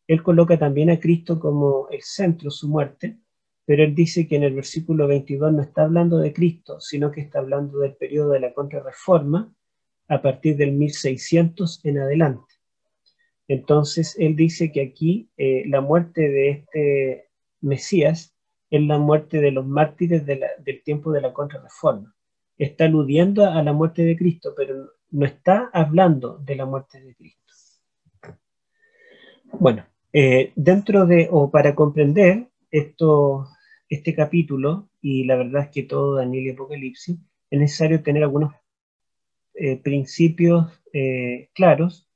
Él coloca también a Cristo como el centro, su muerte, pero él dice que en el versículo 22 no está hablando de Cristo, sino que está hablando del periodo de la Contrarreforma, a partir del 1600 en adelante. Entonces, él dice que aquí la muerte de este Mesías es la muerte de los mártires del tiempo de la Contrarreforma. Está aludiendo a la muerte de Cristo, pero no está hablando de la muerte de Cristo. Bueno, o para comprender este capítulo, y la verdad es que todo Daniel y Apocalipsis, es necesario tener algunos principios claros.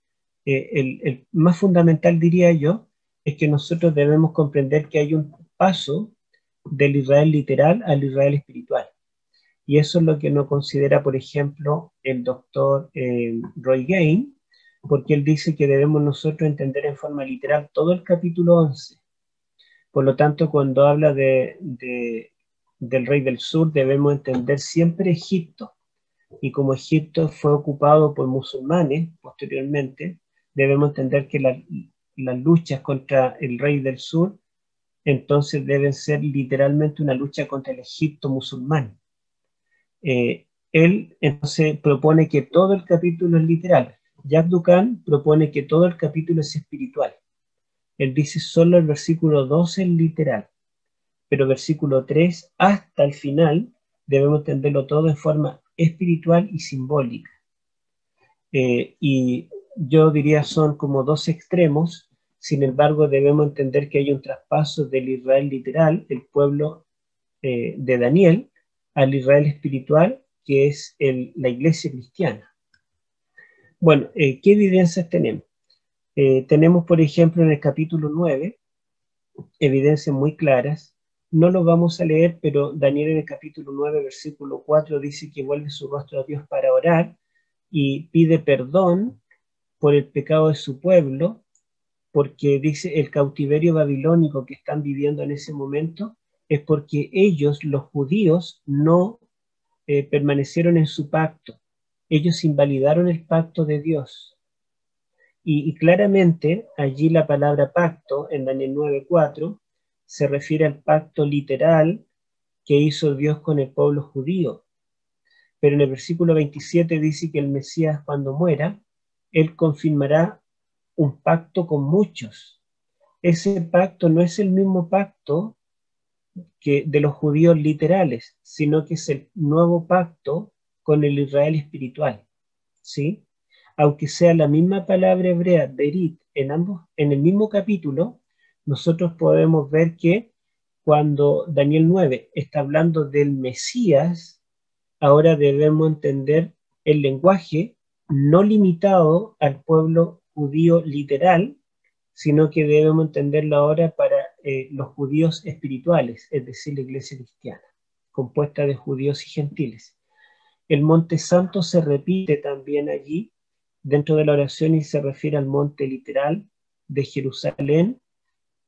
El más fundamental, diría yo, es que nosotros debemos comprender que hay un paso del Israel literal al Israel espiritual. Y eso es lo que no considera, por ejemplo, el doctor Roy Gane, porque él dice que debemos nosotros entender en forma literal todo el capítulo 11. Por lo tanto, cuando habla del rey del sur, debemos entender siempre Egipto. Y como Egipto fue ocupado por musulmanes posteriormente, debemos entender que las luchas contra el rey del sur, entonces deben ser literalmente una lucha contra el Egipto musulmán. Él entonces propone que todo el capítulo es literal. Jack Duncan propone que todo el capítulo es espiritual. Él dice solo el versículo 12 es literal, pero versículo 3 hasta el final debemos entenderlo todo en forma espiritual y simbólica. Y yo diría son como dos extremos. Sin embargo, debemos entender que hay un traspaso del Israel literal, el pueblo de Daniel, al Israel espiritual, que es la iglesia cristiana. Bueno, ¿qué evidencias tenemos? Tenemos, por ejemplo, en el capítulo 9, evidencias muy claras. No lo vamos a leer, pero Daniel en el capítulo 9, versículo 4, dice que vuelve su rostro a Dios para orar y pide perdón por el pecado de su pueblo, porque dice el cautiverio babilónico que están viviendo en ese momento es porque ellos, los judíos, no permanecieron en su pacto. Ellos invalidaron el pacto de Dios. Y claramente allí la palabra pacto en Daniel 9:4 se refiere al pacto literal que hizo Dios con el pueblo judío. Pero en el versículo 27 dice que el Mesías, cuando muera, él confirmará un pacto con muchos. Ese pacto no es el mismo pacto que de los judíos literales, sino que es el nuevo pacto con el Israel espiritual, ¿sí? Aunque sea la misma palabra hebrea, berit, en el mismo capítulo, nosotros podemos ver que cuando Daniel 9 está hablando del Mesías, ahora debemos entender el lenguaje no limitado al pueblo judío literal, sino que debemos entenderlo ahora para los judíos espirituales, es decir, la iglesia cristiana, compuesta de judíos y gentiles. El monte santo se repite también allí dentro de la oración y se refiere al monte literal de Jerusalén,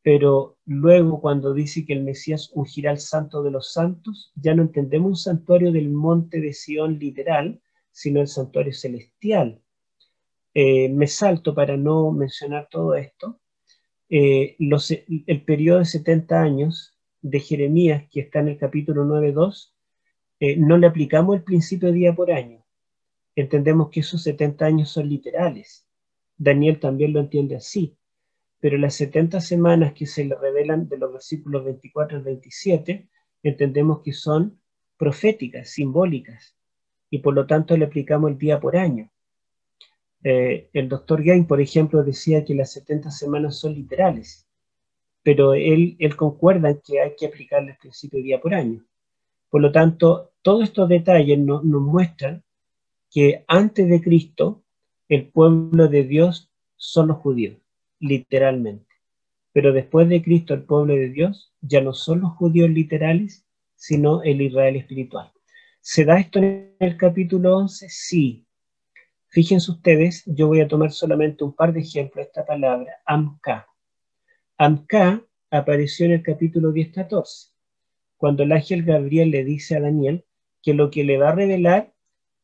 pero luego cuando dice que el Mesías ungirá al santo de los santos, ya no entendemos un santuario del monte de Sión literal, sino el santuario celestial. Me salto para no mencionar todo esto. El periodo de 70 años de Jeremías, que está en el capítulo 9:2, no le aplicamos el principio día por año. Entendemos que esos 70 años son literales. Daniel también lo entiende así. Pero las 70 semanas que se le revelan de los versículos 24 al 27, entendemos que son proféticas, simbólicas, y por lo tanto le aplicamos el día por año. El doctor Gain, por ejemplo, decía que las 70 semanas son literales, pero él concuerda en que hay que aplicarle el principio día por año. Por lo tanto, todos estos detalles nos muestran que antes de Cristo, el pueblo de Dios son los judíos, literalmente. Pero después de Cristo, el pueblo de Dios ya no son los judíos literales, sino el Israel espiritual. ¿Se da esto en el capítulo 11? Sí. Fíjense ustedes, yo voy a tomar solamente un par de ejemplos de esta palabra, Amka. Amka apareció en el capítulo 10-14, cuando el ángel Gabriel le dice a Daniel que lo que le va a revelar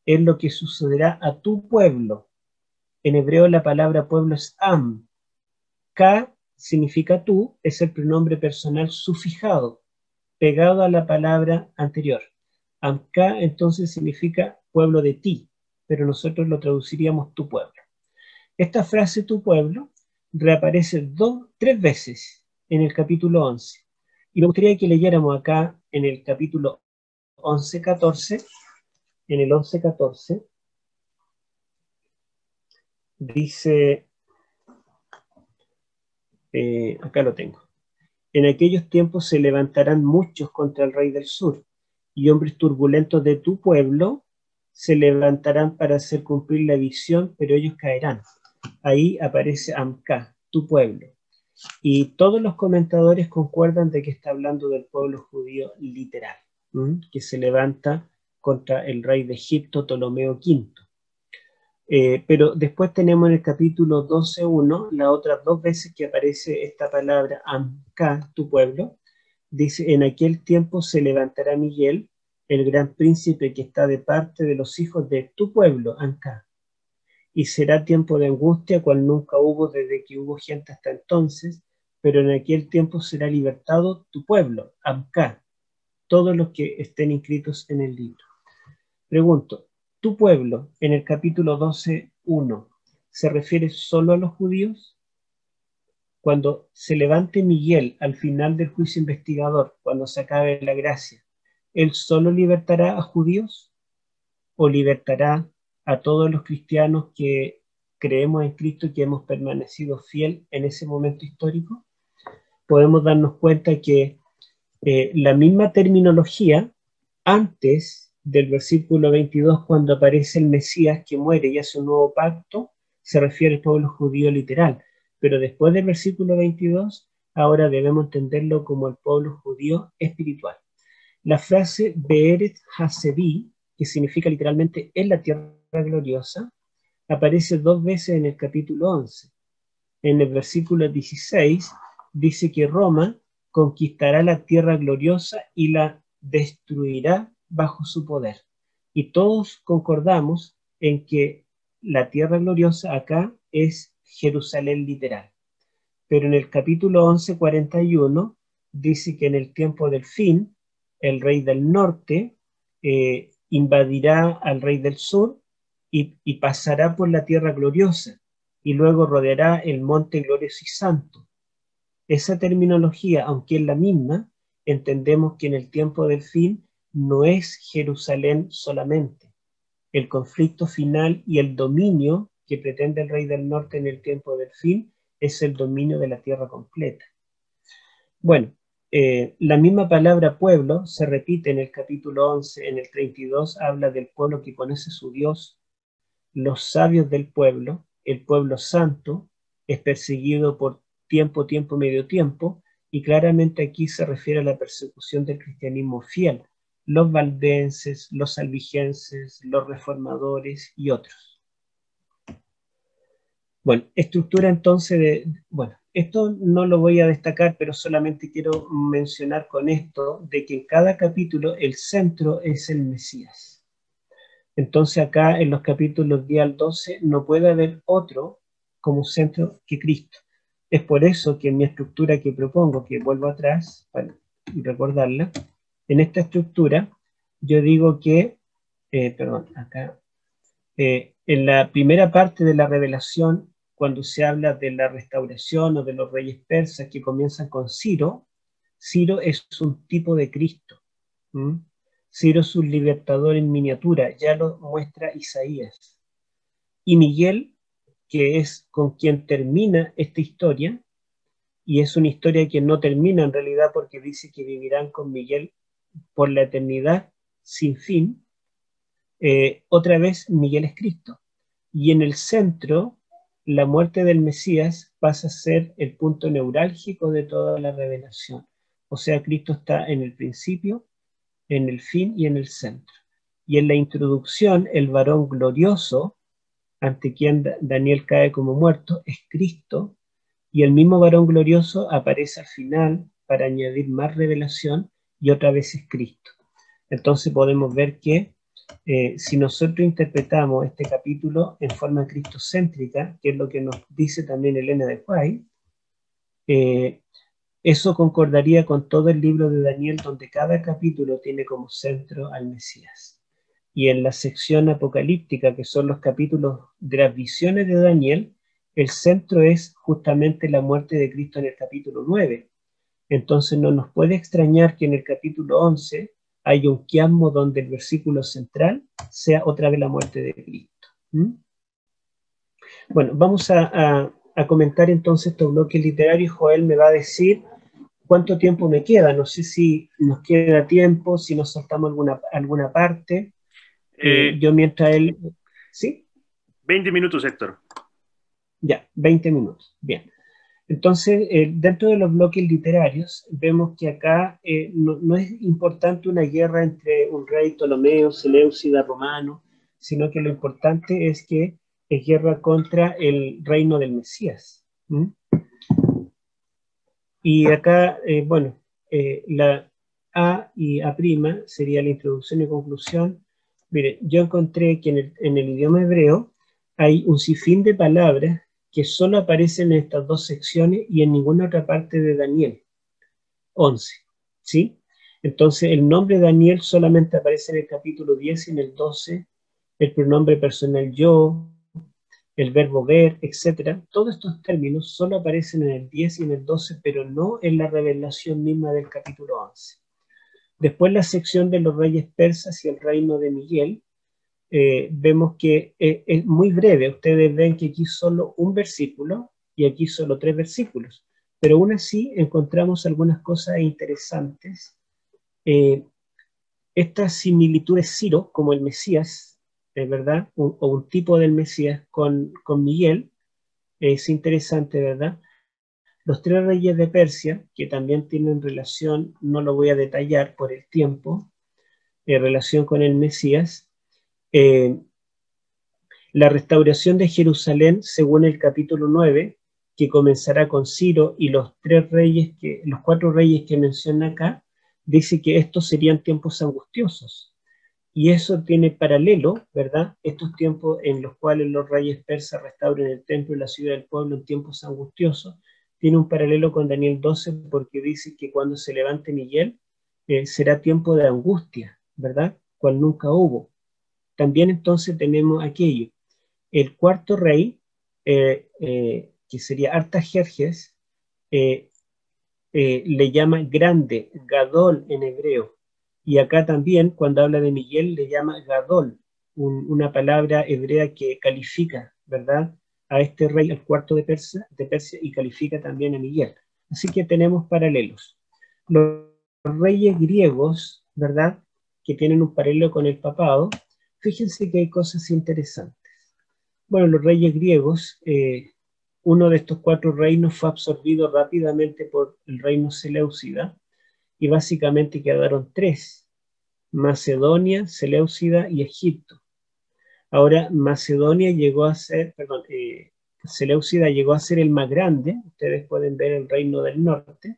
es lo que sucederá a tu pueblo. En hebreo la palabra pueblo es Am. Ka significa tú, es el pronombre personal sufijado, pegado a la palabra anterior. Amka entonces significa pueblo de ti. pero nosotros lo traduciríamos tu pueblo. Esta frase, tu pueblo, reaparece tres veces en el capítulo 11. Y me gustaría que leyéramos acá en el capítulo 11:14, en el 11:14, dice, acá lo tengo. En aquellos tiempos se levantarán muchos contra el rey del sur, y hombres turbulentos de tu pueblo se levantarán para hacer cumplir la visión, pero ellos caerán. Ahí aparece Amká, tu pueblo. Y todos los comentadores concuerdan de que está hablando del pueblo judío literal, que se levanta contra el rey de Egipto, Ptolomeo V. Pero después tenemos en el capítulo 12:1 las otras dos veces que aparece esta palabra Amká, tu pueblo. Dice, en aquel tiempo se levantará Miguel, el gran príncipe que está de parte de los hijos de tu pueblo, Amká. Y será tiempo de angustia, cual nunca hubo desde que hubo gente hasta entonces, pero en aquel tiempo será libertado tu pueblo, Amká, todos los que estén inscritos en el libro. Pregunto, ¿tu pueblo en el capítulo 12:1 se refiere solo a los judíos? Cuando se levante Miguel al final del juicio investigador, cuando se acabe la gracia, ¿él solo libertará a judíos o libertará a todos los cristianos que creemos en Cristo y que hemos permanecido fiel en ese momento histórico? Podemos darnos cuenta que la misma terminología antes del versículo 22, cuando aparece el Mesías que muere y hace un nuevo pacto, se refiere al pueblo judío literal, pero después del versículo 22, ahora debemos entenderlo como el pueblo judío espiritual. La frase Be'eret HaSevi, que significa literalmente en la tierra gloriosa, aparece dos veces en el capítulo 11. En el versículo 16 dice que Roma conquistará la tierra gloriosa y la destruirá bajo su poder. Y todos concordamos en que la tierra gloriosa acá es Jerusalén literal. Pero en el capítulo 11:41 dice que en el tiempo del fin, el rey del norte invadirá al rey del sur y pasará por la tierra gloriosa y luego rodeará el monte glorioso y santo. Esa terminología, aunque es la misma, entendemos que en el tiempo del fin no es Jerusalén solamente. El conflicto final y el dominio que pretende el rey del norte en el tiempo del fin es el dominio de la tierra completa. Bueno, la misma palabra pueblo se repite en el capítulo 11, en el 32 habla del pueblo que conoce su Dios, los sabios del pueblo, el pueblo santo, es perseguido por tiempo, medio tiempo, y claramente aquí se refiere a la persecución del cristianismo fiel, los valdenses, los albigenses, los reformadores y otros. Bueno, estructura entonces bueno, esto no lo voy a destacar, pero solamente quiero mencionar con esto de que en cada capítulo el centro es el Mesías. Entonces acá en los capítulos 10 al 12 no puede haber otro como centro que Cristo. Es por eso que en mi estructura que propongo, que vuelvo atrás para recordarla, en esta estructura yo digo que, en la primera parte de la revelación, cuando se habla de la restauración o de los reyes persas que comienzan con Ciro, Ciro es un tipo de Cristo. Ciro es un libertador en miniatura, ya lo muestra Isaías. Y Miguel, que es con quien termina esta historia, y es una historia que no termina en realidad porque dice que vivirán con Miguel por la eternidad sin fin, otra vez Miguel es Cristo. Y en el centro, la muerte del Mesías pasa a ser el punto neurálgico de toda la revelación. O sea, Cristo está en el principio, en el fin y en el centro. Y en la introducción, el varón glorioso, ante quien Daniel cae como muerto, es Cristo, y el mismo varón glorioso aparece al final para añadir más revelación, y otra vez es Cristo. Entonces podemos ver que si nosotros interpretamos este capítulo en forma cristocéntrica, que es lo que nos dice también Elena de White, eso concordaría con todo el libro de Daniel, donde cada capítulo tiene como centro al Mesías. y en la sección apocalíptica, que son los capítulos de las visiones de Daniel, el centro es justamente la muerte de Cristo en el capítulo 9. Entonces no nos puede extrañar que en el capítulo 11 haya un quiasmo donde el versículo central sea otra vez la muerte de Cristo. ¿Mm? Bueno, vamos a comentar entonces estos bloques literarios. Joel me va a decir cuánto tiempo me queda. No sé si nos queda tiempo, si nos saltamos alguna parte. Yo mientras él... ¿Sí? 20 minutos, Héctor. Ya, 20 minutos. Bien. Entonces, dentro de los bloques literarios, vemos que acá no es importante una guerra entre un rey Ptolomeo, Seleucida, romano, sino que lo importante es que es guerra contra el reino del Mesías. ¿Mm? Y acá, bueno, la A y A' sería la introducción y conclusión. Mire, yo encontré que en el idioma hebreo hay un sinfín de palabras que solo aparecen en estas dos secciones y en ninguna otra parte de Daniel 11, ¿sí? Entonces, el nombre Daniel solamente aparece en el capítulo 10 y en el 12, el pronombre personal yo, el verbo ver, etc. Todos estos términos solo aparecen en el 10 y en el 12, pero no en la revelación misma del capítulo 11. Después la sección de los reyes persas y el reino de Miguel, vemos que es muy breve. Ustedes ven que aquí solo un versículo y aquí solo 3 versículos, pero aún así encontramos algunas cosas interesantes. Estas similitudes Ciro, como el Mesías, ¿verdad? O un tipo del Mesías con Miguel, es interesante, ¿verdad? Los 3 reyes de Persia, que también tienen relación, no lo voy a detallar por el tiempo, relación con el Mesías. La restauración de Jerusalén, según el capítulo 9, que comenzará con Ciro y los 4 reyes que menciona acá, dice que estos serían tiempos angustiosos. Y eso tiene paralelo, ¿verdad? Estos tiempos en los cuales los reyes persas restauran el templo y la ciudad del pueblo en tiempos angustiosos, tiene un paralelo con Daniel 12 porque dice que cuando se levante Miguel será tiempo de angustia, ¿verdad? Cual nunca hubo. También entonces tenemos aquello. El cuarto rey, que sería Artajerjes, le llama grande, Gadol en hebreo. Y acá también, cuando habla de Miguel, le llama Gadol, una palabra hebrea que califica, ¿verdad?, a este rey, el cuarto de Persia, y califica también a Miguel. Así que tenemos paralelos. Los reyes griegos, ¿verdad?, que tienen un paralelo con el papado, fíjense que hay cosas interesantes. Bueno, los reyes griegos, uno de estos 4 reinos fue absorbido rápidamente por el reino Seleucida y básicamente quedaron 3, Macedonia, Seleucida y Egipto. Ahora, Seleucida llegó a ser el más grande, ustedes pueden ver el reino del norte,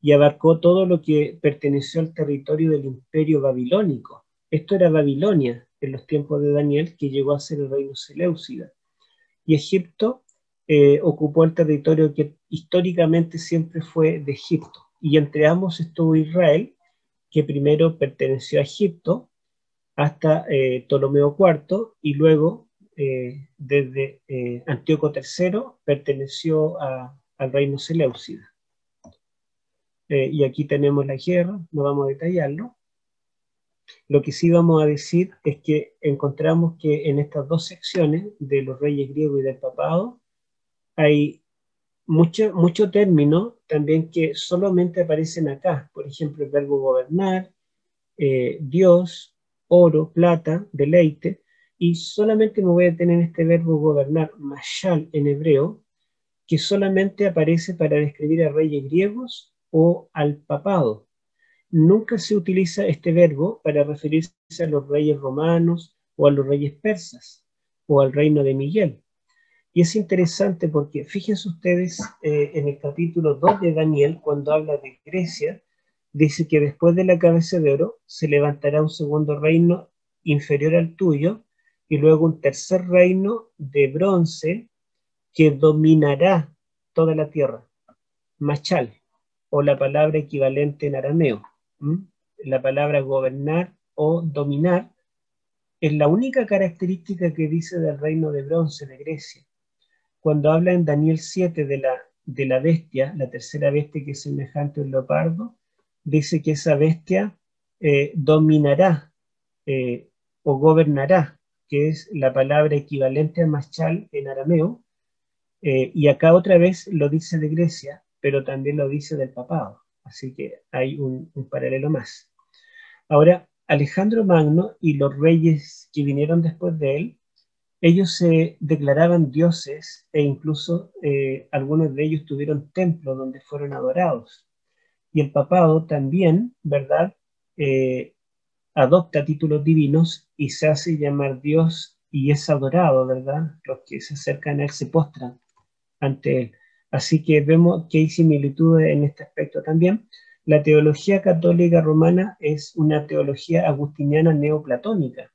y abarcó todo lo que perteneció al territorio del imperio babilónico. Esto era Babilonia en los tiempos de Daniel, que llegó a ser el reino Seleucida. Y Egipto ocupó el territorio que históricamente siempre fue de Egipto. Y entre ambos estuvo Israel, que primero perteneció a Egipto hasta Ptolomeo IV y luego desde Antíoco III perteneció al reino Seleucida. Y aquí tenemos la guerra, no vamos a detallarlo. Lo que sí vamos a decir es que encontramos que en estas dos secciones de los reyes griegos y del papado hay mucho término también que solamente aparecen acá. Por ejemplo, el verbo gobernar, Dios, oro, plata, deleite, y solamente me voy a detener en este verbo gobernar, mashal en hebreo, que solamente aparece para describir a reyes griegos o al papado. Nunca se utiliza este verbo para referirse a los reyes romanos o a los reyes persas o al reino de Miguel. Y es interesante porque fíjense ustedes en el capítulo 2 de Daniel, cuando habla de Grecia, dice que después de la cabeza de oro se levantará un segundo reino inferior al tuyo y luego un tercer reino de bronce que dominará toda la tierra. Machal, o la palabra equivalente en arameo. ¿Mm? La palabra gobernar o dominar es la única característica que dice del reino de bronce de Grecia. Cuando habla en Daniel 7 de la bestia, la tercera bestia que es semejante al leopardo, dice que esa bestia dominará o gobernará, que es la palabra equivalente a mashal en arameo, y acá otra vez lo dice de Grecia, pero también lo dice del papado, así que hay un paralelo más. Ahora, Alejandro Magno y los reyes que vinieron después de él, ellos se declaraban dioses e incluso algunos de ellos tuvieron templos donde fueron adorados. Y el papado también, ¿verdad? Adopta títulos divinos y se hace llamar Dios y es adorado, ¿verdad? Los que se acercan a él se postran ante él. Así que vemos que hay similitudes en este aspecto también. La teología católica romana es una teología agustiniana neoplatónica.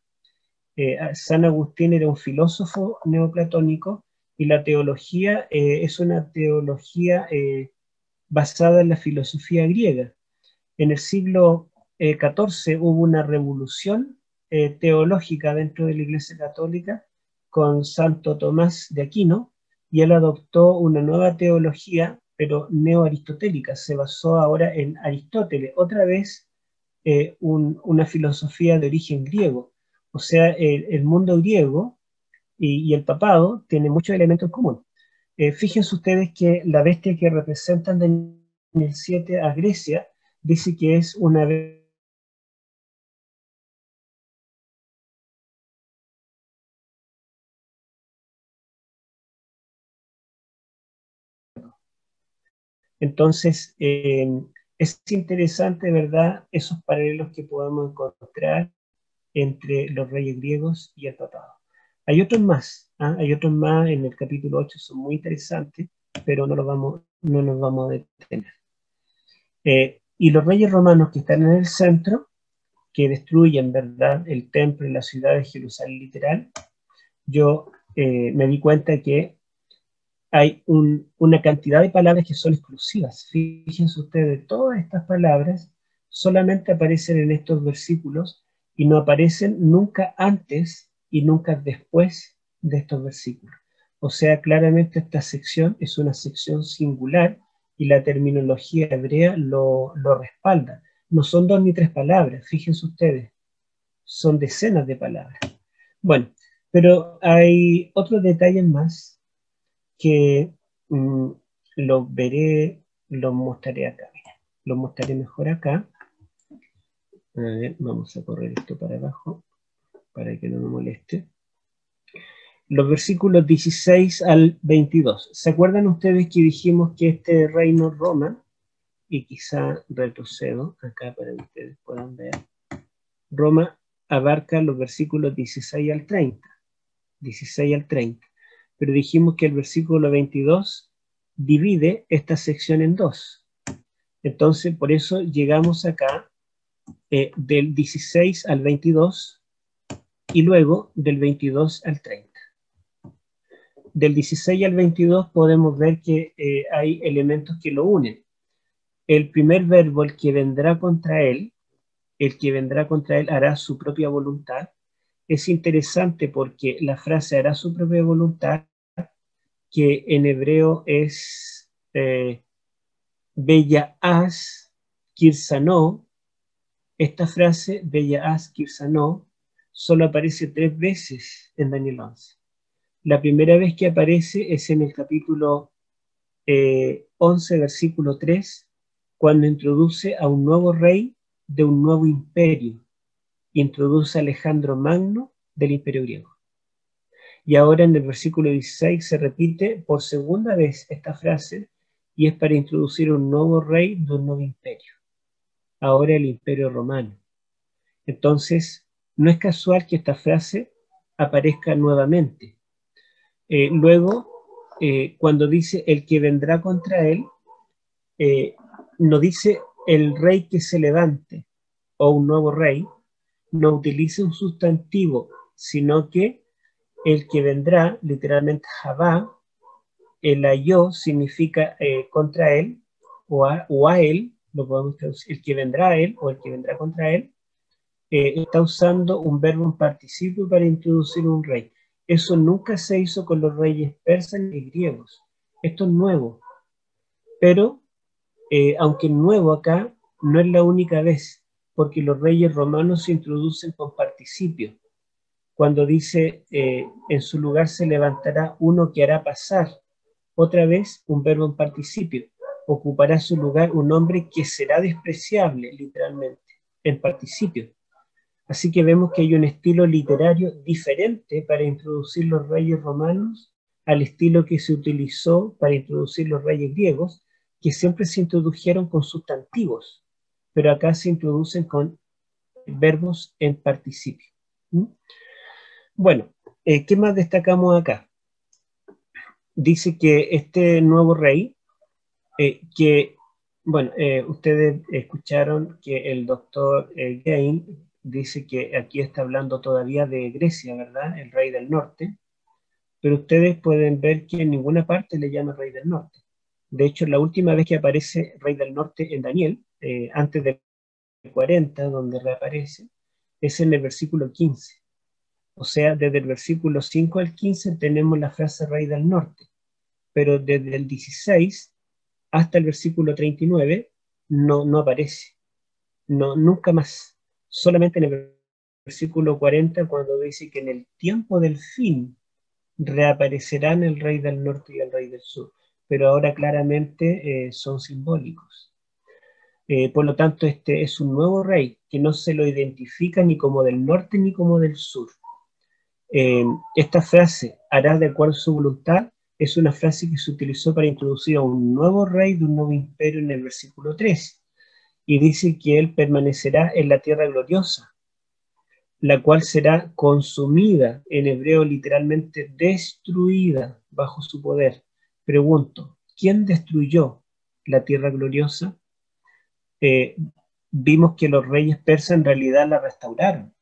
San Agustín era un filósofo neoplatónico y la teología es una teología basada en la filosofía griega. En el siglo XIV hubo una revolución teológica dentro de la Iglesia Católica con Santo Tomás de Aquino, y él adoptó una nueva teología, pero neoaristotélica. Se basó ahora en Aristóteles, otra vez una filosofía de origen griego. O sea, el mundo griego y el papado tienen muchos elementos en común. Fíjense ustedes que la bestia que representan en el 7 a Grecia dice que es una bestia. Entonces, es interesante, ¿verdad?, esos paralelos que podemos encontrar entre los reyes griegos y el papado. Hay otros más, ¿ah? Hay otros más en el capítulo 8, son muy interesantes, pero no nos vamos a detener. Y los reyes romanos que están en el centro, que destruyen, ¿verdad?, el templo y la ciudad de Jerusalén literal, yo me di cuenta que hay una cantidad de palabras que son exclusivas. Fíjense ustedes, todas estas palabras solamente aparecen en estos versículos y no aparecen nunca antes y nunca después de estos versículos. O sea, claramente esta sección es una sección singular y la terminología hebrea lo respalda. No son 2 ni 3 palabras, fíjense ustedes, son decenas de palabras. Bueno, pero hay otros detalles más que los mostraré acá. Mira, los mostraré mejor acá. A ver, vamos a correr esto para abajo para que no me moleste. Los versículos 16 al 22. ¿Se acuerdan ustedes que dijimos que este reino Roma, y quizá retrocedo acá para que ustedes puedan ver, Roma abarca los versículos 16 al 30. 16 al 30. Pero dijimos que el versículo 22 divide esta sección en dos. Entonces, por eso llegamos acá del 16 al 22 y luego del 22 al 30. Del 16 al 22 podemos ver que hay elementos que lo unen. El primer verbo, el que vendrá contra él hará su propia voluntad. Es interesante porque la frase hará su propia voluntad, que en hebreo es Bella As Kirsano. Esta frase, Bella As Kirsano, solo aparece 3 veces en Daniel 11. La primera vez que aparece es en el capítulo 11, versículo 3, cuando introduce a un nuevo rey de un nuevo imperio. Introduce a Alejandro Magno del imperio griego. Y ahora en el versículo 16 se repite por segunda vez esta frase y es para introducir un nuevo rey de un nuevo imperio. Ahora el imperio romano. Entonces, no es casual que esta frase aparezca nuevamente. Luego, cuando dice el que vendrá contra él, no dice el rey que se levante o un nuevo rey, no utiliza un sustantivo, sino que el que vendrá, literalmente Javá, el ayó significa contra él o a él, lo podemos traducir, el que vendrá a él o el que vendrá contra él, está usando un verbo en participio para introducir un rey. Eso nunca se hizo con los reyes persas ni griegos. Esto es nuevo. Pero, aunque nuevo acá, no es la única vez, porque los reyes romanos se introducen con participio. Cuando dice, en su lugar se levantará uno que hará pasar, otra vez un verbo en participio. Ocupará su lugar un hombre que será despreciable, literalmente, en participio. Así que vemos que hay un estilo literario diferente para introducir los reyes romanos al estilo que se utilizó para introducir los reyes griegos, que siempre se introdujeron con sustantivos, pero acá se introducen con verbos en participio. ¿Mm? Bueno, ¿qué más destacamos acá? Dice que este nuevo rey, ustedes escucharon que el doctor Gain dice que aquí está hablando todavía de Grecia, ¿verdad? El rey del norte, pero ustedes pueden ver que en ninguna parte le llama rey del norte. De hecho, la última vez que aparece rey del norte en Daniel, antes del 40, donde reaparece, es en el versículo 15. O sea, desde el versículo 5 al 15 tenemos la frase rey del norte, pero desde el 16 hasta el versículo 39 no aparece. No, nunca más. Solamente en el versículo 40, cuando dice que en el tiempo del fin reaparecerán el rey del norte y el rey del sur. Pero ahora claramente son simbólicos. Por lo tanto, este es un nuevo rey que no se lo identifica ni como del norte ni como del sur. Esta frase, hará de acuerdo a su voluntad, es una frase que se utilizó para introducir a un nuevo rey de un nuevo imperio en el versículo 3. Y dice que él permanecerá en la tierra gloriosa, la cual será consumida, en hebreo literalmente destruida bajo su poder. Pregunto, ¿quién destruyó la tierra gloriosa? Vimos que los reyes persas en realidad la restauraron.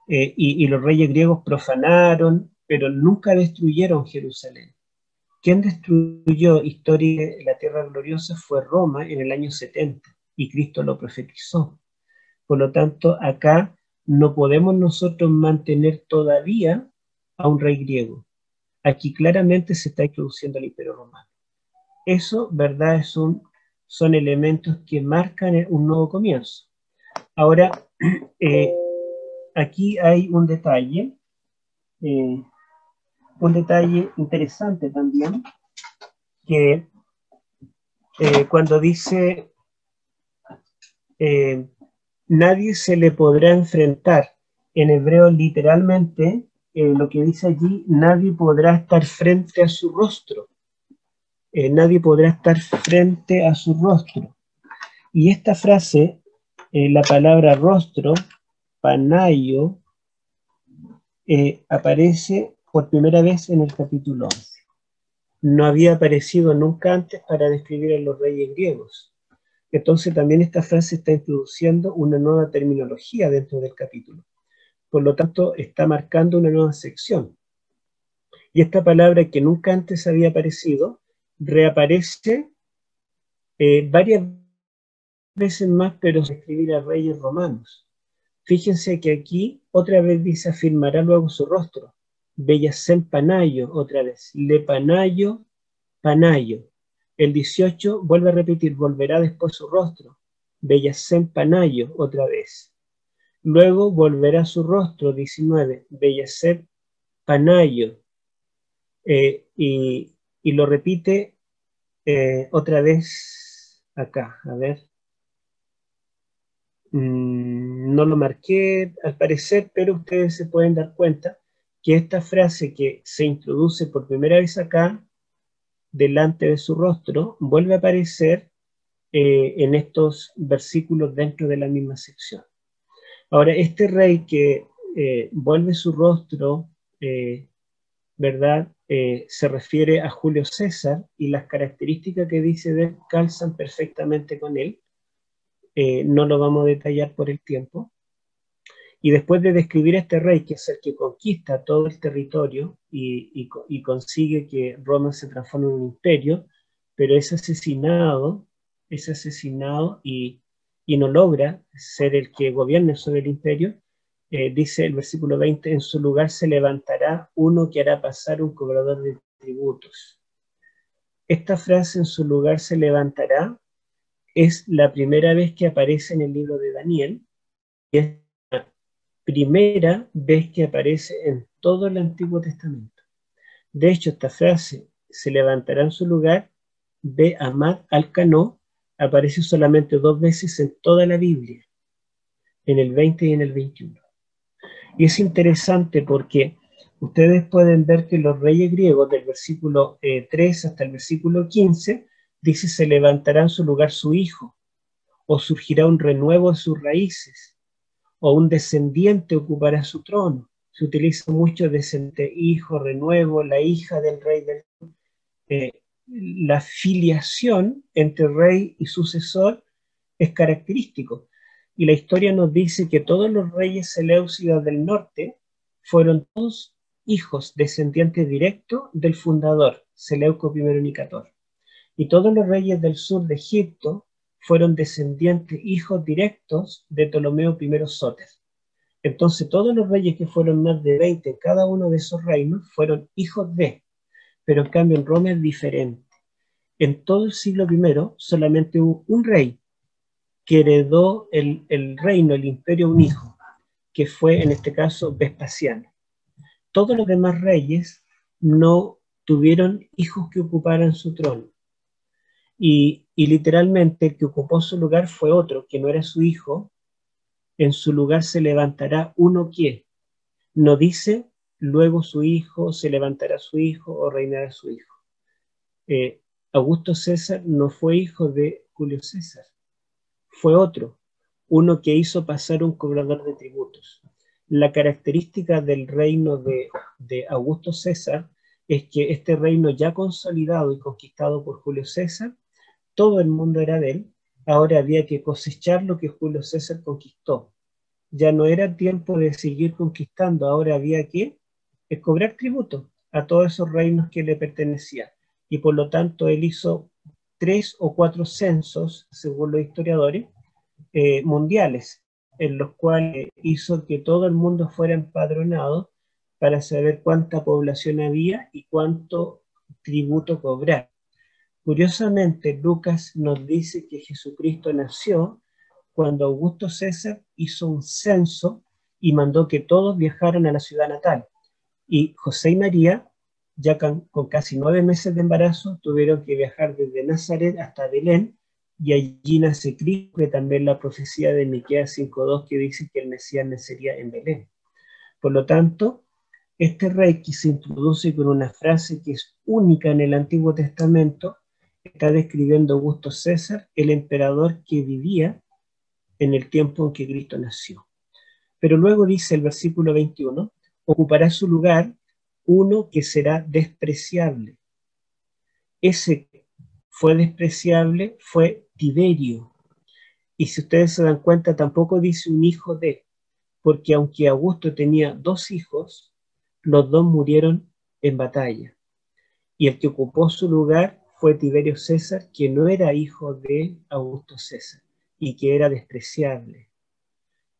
Y los reyes griegos profanaron, pero nunca destruyeron Jerusalén. Quien destruyó la tierra gloriosa fue Roma en el año 70, y Cristo lo profetizó. Por lo tanto, acá no podemos nosotros mantener todavía a un rey griego. Aquí claramente se está introduciendo el imperio romano. Eso, ¿verdad? Son elementos que marcan un nuevo comienzo. Ahora, aquí hay un detalle interesante también, que cuando dice nadie se le podrá enfrentar, en hebreo literalmente lo que dice allí, nadie podrá estar frente a su rostro, nadie podrá estar frente a su rostro. Y esta frase, la palabra rostro, panaio, aparece por primera vez en el capítulo 11. No había aparecido nunca antes para describir a los reyes griegos. Entonces también esta frase está introduciendo una nueva terminología dentro del capítulo. Por lo tanto, está marcando una nueva sección. Y esta palabra que nunca antes había aparecido, reaparece varias veces más, pero se escribir a reyes romanos. Fíjense que aquí otra vez dice, afirmará luego su rostro. Bellacén panayo, otra vez. Le panayo, panayo. El 18 vuelve a repetir, volverá después su rostro. Bellacén panayo, otra vez. Luego volverá su rostro, 19. Bellacén panayo. Y lo repite otra vez acá. A ver. No lo marqué al parecer, pero ustedes se pueden dar cuenta que esta frase que se introduce por primera vez acá, delante de su rostro, vuelve a aparecer en estos versículos dentro de la misma sección. Ahora, este rey que vuelve su rostro, ¿verdad? Se refiere a Julio César, y las características que dice de él calzan perfectamente con él. No lo vamos a detallar por el tiempo. Y después de describir a este rey, que es el que conquista todo el territorio y consigue que Roma se transforme en un imperio, pero es asesinado y y no logra ser el que gobierne sobre el imperio, dice el versículo 20, en su lugar se levantará uno que hará pasar un cobrador de tributos. Esta frase, en su lugar se levantará, es la primera vez que aparece en el libro de Daniel, y es la primera vez que aparece en todo el Antiguo Testamento. De hecho, esta frase, se levantará en su lugar, Amad al-Cano, aparece solamente 2 veces en toda la Biblia, en el 20 y en el 21. Y es interesante porque ustedes pueden ver que los reyes griegos, del versículo 3 hasta el versículo 15, dice, se levantará en su lugar su hijo, o surgirá un renuevo de sus raíces, o un descendiente ocupará su trono. Se utiliza mucho descendiente, hijo, renuevo, la hija del rey del la filiación entre rey y sucesor es característico. Y la historia nos dice que todos los reyes seleucidas del norte fueron todos hijos descendientes directos del fundador, Seleuco I Nicator. Y todos los reyes del sur de Egipto fueron descendientes, hijos directos de Ptolomeo I Sóter. Entonces todos los reyes que fueron más de 20 en cada uno de esos reinos fueron hijos de, pero en cambio en Roma es diferente. En todo el siglo I solamente hubo un rey que heredó el reino, el imperio, un hijo, que fue en este caso Vespasiano. Todos los demás reyes no tuvieron hijos que ocuparan su trono. Y literalmente el que ocupó su lugar fue otro, que no era su hijo. En su lugar se levantará uno que no dice, luego su hijo, se levantará su hijo o reinará su hijo. Augusto César no fue hijo de Julio César, fue otro, uno que hizo pasar un cobrador de tributos. La característica del reino de Augusto César es que este reino ya consolidado y conquistado por Julio César, todo el mundo era de él, ahora había que cosechar lo que Julio César conquistó. Ya no era tiempo de seguir conquistando, ahora había que cobrar tributo a todos esos reinos que le pertenecían. Y por lo tanto él hizo 3 o 4 censos, según los historiadores, mundiales, en los cuales hizo que todo el mundo fuera empadronado para saber cuánta población había y cuánto tributo cobrar. Curiosamente, Lucas nos dice que Jesucristo nació cuando Augusto César hizo un censo y mandó que todos viajaran a la ciudad natal. Y José y María, ya con casi 9 meses de embarazo, tuvieron que viajar desde Nazaret hasta Belén, y allí nace Cristo, que también la profecía de Miqueas 5:2 que dice que el Mesías nacería en Belén. Por lo tanto, este rey que se introduce con una frase que es única en el Antiguo Testamento, está describiendo a Augusto César, el emperador que vivía en el tiempo en que Cristo nació. Pero luego dice el versículo 21, ocupará su lugar uno que será despreciable. Ese que fue despreciable fue Tiberio. Y si ustedes se dan cuenta, tampoco dice un hijo de, porque aunque Augusto tenía 2 hijos, los 2 murieron en batalla. Y el que ocupó su lugar fue Tiberio César, que no era hijo de Augusto César y que era despreciable.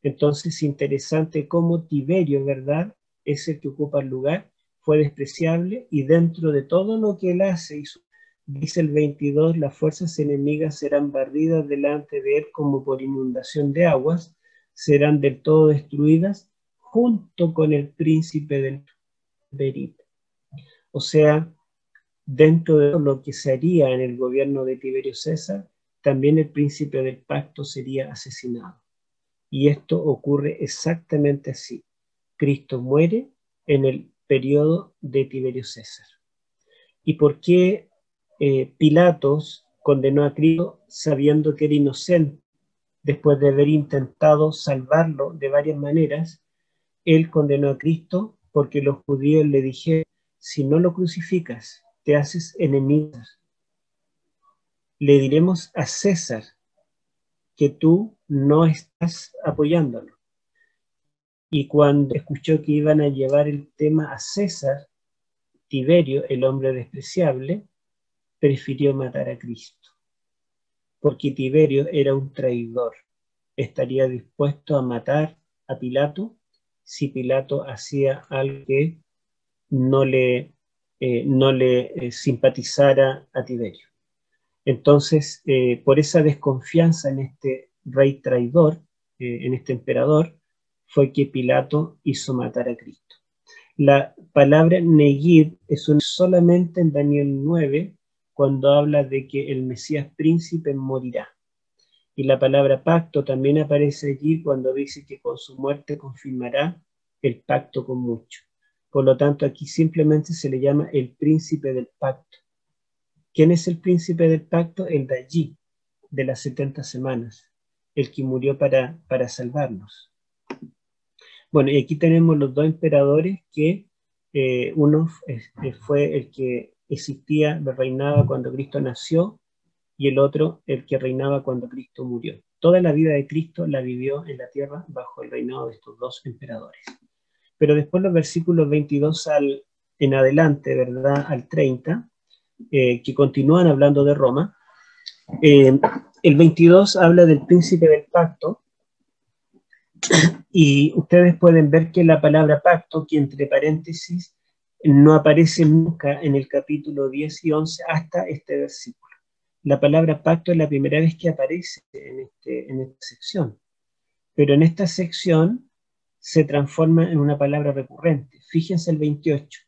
Entonces, interesante cómo Tiberio, ¿verdad?, es el que ocupa el lugar, fue despreciable, y dentro de todo lo que él hace, dice el 22, las fuerzas enemigas serán barridas delante de él como por inundación de aguas, serán del todo destruidas junto con el príncipe del Berit. O sea, dentro de lo que se haría en el gobierno de Tiberio César, también el príncipe del pacto sería asesinado. Y esto ocurre exactamente así. Cristo muere en el periodo de Tiberio César. ¿Y por qué Pilatos condenó a Cristo sabiendo que era inocente? Después de haber intentado salvarlo de varias maneras, él condenó a Cristo porque los judíos le dijeron, si no lo crucificas, te haces enemigo. Le diremos a César que tú no estás apoyándolo. Y cuando escuchó que iban a llevar el tema a César, Tiberio, el hombre despreciable, prefirió matar a Cristo, porque Tiberio era un traidor. estaría dispuesto a matar a Pilato si Pilato hacía algo que no le simpatizara a Tiberio. Entonces, por esa desconfianza en este rey traidor, en este emperador, fue que Pilato hizo matar a Cristo. La palabra negid es solamente en Daniel 9, cuando habla de que el Mesías príncipe morirá. Y la palabra pacto también aparece allí cuando dice que con su muerte confirmará el pacto con muchos. Por lo tanto, aquí simplemente se le llama el príncipe del pacto. ¿Quién es el príncipe del pacto? El de allí, de las 70 semanas, el que murió para salvarnos. Bueno, y aquí tenemos los dos emperadores que uno fue el que existía, reinaba cuando Cristo nació, y el otro el que reinaba cuando Cristo murió. Toda la vida de Cristo la vivió en la tierra bajo el reinado de estos dos emperadores. Pero después los versículos 22 en adelante, ¿verdad? Al 30, que continúan hablando de Roma. El 22 habla del príncipe del pacto, y ustedes pueden ver que la palabra pacto, que entre paréntesis no aparece nunca en el capítulo 10 y 11 hasta este versículo. La palabra pacto es la primera vez que aparece en esta sección, pero en esta sección se transforma en una palabra recurrente. Fíjense el 28.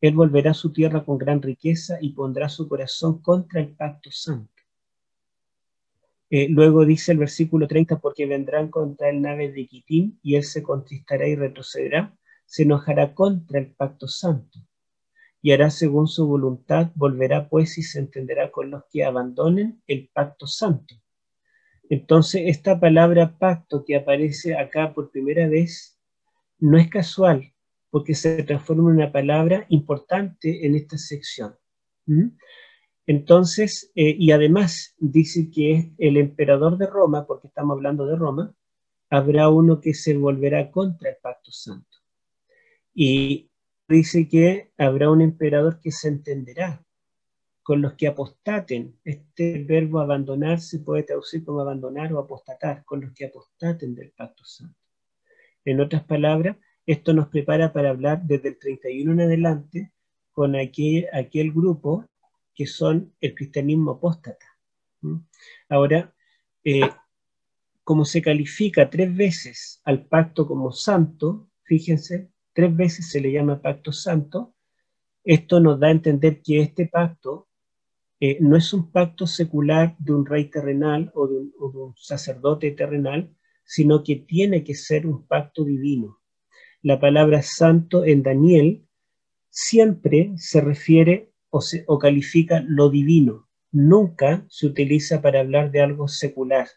Él volverá a su tierra con gran riqueza y pondrá su corazón contra el pacto santo. Luego dice el versículo 30, porque vendrán contra él naves de Quitim y él se contristará y retrocederá, se enojará contra el pacto santo y hará según su voluntad, volverá pues y se entenderá con los que abandonen el pacto santo. Entonces esta palabra pacto que aparece acá por primera vez no es casual, porque se transforma en una palabra importante en esta sección. Entonces, y además dice que es el emperador de Roma, porque estamos hablando de Roma, habrá uno que se volverá contra el pacto santo. Y dice que habrá un emperador que se entenderá con los que apostaten. Este verbo abandonar se puede traducir como abandonar o apostatar, con los que apostaten del pacto santo. En otras palabras, esto nos prepara para hablar desde el 31 en adelante con aquel grupo que son el cristianismo apóstata. Ahora, como se califica 3 veces al pacto como santo, fíjense, 3 veces se le llama pacto santo, esto nos da a entender que este pacto no es un pacto secular de un rey terrenal o de un sacerdote terrenal, sino que tiene que ser un pacto divino. La palabra santo en Daniel siempre se refiere o califica lo divino, nunca se utiliza para hablar de algo secular.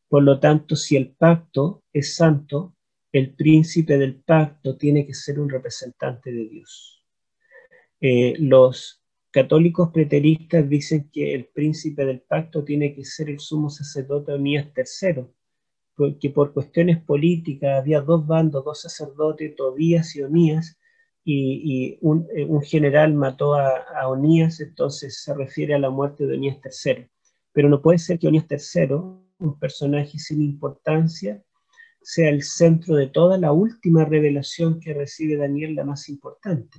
Por lo tanto, si el pacto es santo, el príncipe del pacto tiene que ser un representante de Dios. Los católicos preteristas dicen que el príncipe del pacto tiene que ser el sumo sacerdote Onías III, porque por cuestiones políticas había 2 bandos, 2 sacerdotes, Tobías y Onías, y un general mató a Onías, entonces se refiere a la muerte de Onías III. Pero no puede ser que Onías III, un personaje sin importancia, sea el centro de toda la última revelación que recibe Daniel, la más importante.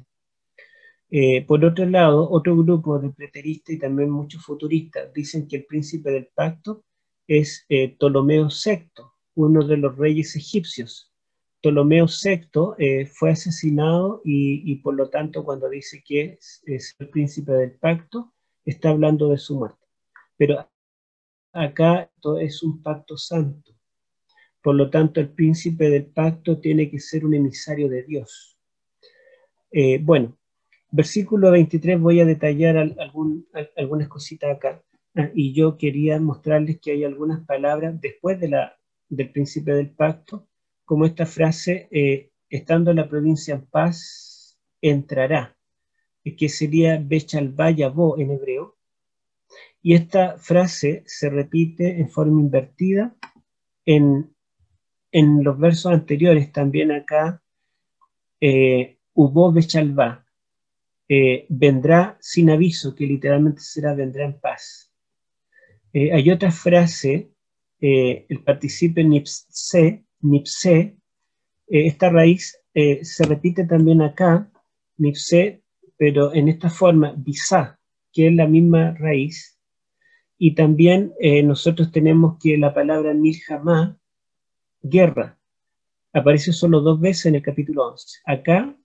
Por otro lado, otro grupo de preteristas y también muchos futuristas dicen que el príncipe del pacto es Ptolomeo VI, uno de los reyes egipcios. Ptolomeo VI fue asesinado y por lo tanto cuando dice que es el príncipe del pacto, está hablando de su muerte. Pero acá esto es un pacto santo. Por lo tanto, el príncipe del pacto tiene que ser un emisario de Dios. Bueno, versículo 23 voy a detallar algunas cositas acá. Y yo quería mostrarles que hay algunas palabras después del príncipe del pacto, como esta frase, estando la provincia en paz, entrará, que sería Bechalvá Yavó en hebreo. Y esta frase se repite en forma invertida en los versos anteriores, también acá, Ubó Bechalvá. Vendrá sin aviso, que literalmente será vendrá en paz. Hay otra frase el participio nipse, esta raíz se repite también acá, nipse, pero en esta forma, bisá, que es la misma raíz. Y también nosotros tenemos que la palabra milhamá, guerra, aparece solo 2 veces en el capítulo 11. Acá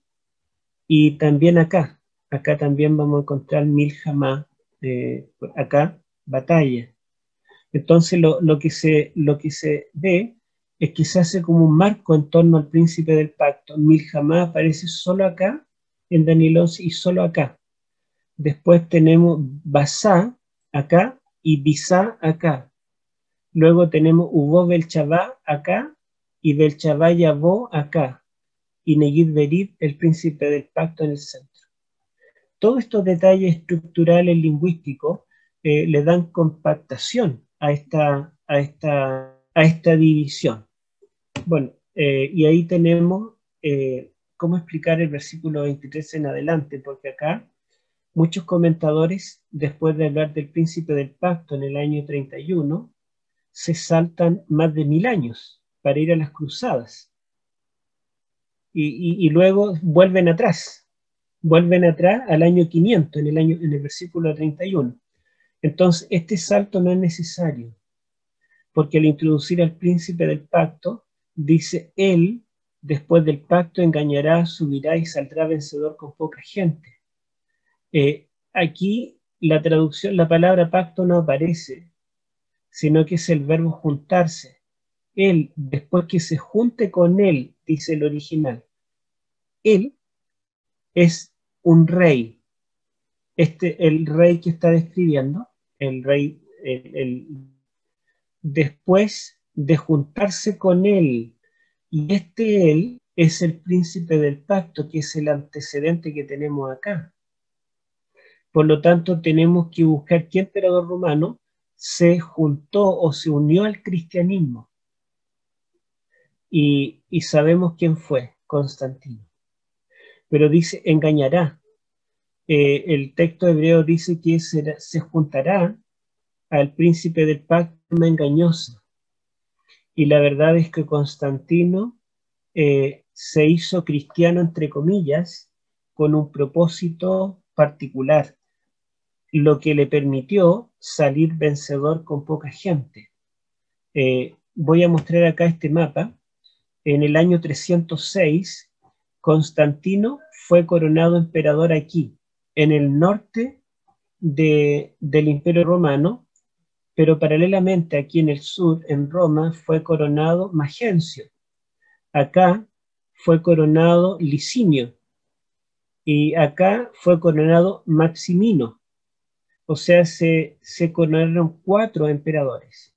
y también acá. Acá también vamos a encontrar milhamá, acá, batalla. Entonces lo que se ve es que se hace como un marco en torno al príncipe del pacto. Milhamá aparece solo acá, en Daniel 11, y solo acá. Después tenemos Basá acá y Bisá acá. Luego tenemos Ubó Belchabá acá y Belchabá Yabó acá. Y Negid Berib, el príncipe del pacto, en el centro. Todos estos detalles estructurales lingüísticos le dan compactación a esta división. Bueno, y ahí tenemos cómo explicar el versículo 23 en adelante, porque acá muchos comentadores, después de hablar del príncipe del pacto en el año 31, se saltan más de 1000 años para ir a las cruzadas. Y luego vuelven atrás al año 500, en el versículo 31. Entonces, este salto no es necesario, porque al introducir al príncipe del pacto, dice, él, después del pacto, engañará, subirá y saldrá vencedor con poca gente. Aquí la traducción, la palabra pacto no aparece, sino que es el verbo juntarse. Él, después que se junte con él, dice el original, él es un rey. El rey que está describiendo, el rey, después de juntarse con él, y él es el príncipe del pacto, que es el antecedente que tenemos acá. Por lo tanto, tenemos que buscar qué emperador romano se juntó o se unió al cristianismo. Y sabemos quién fue, Constantino. Pero dice, engañará. El texto hebreo dice que se juntará al príncipe del pacto engañosa. Y la verdad es que Constantino se hizo cristiano, entre comillas, con un propósito particular, lo que le permitió salir vencedor con poca gente. Voy a mostrar acá este mapa. En el año 306, Constantino fue coronado emperador aquí, en el norte del Imperio Romano, pero paralelamente aquí en el sur, en Roma, fue coronado Magencio. Acá fue coronado Licinio y acá fue coronado Maximino. O sea, se coronaron 4 emperadores.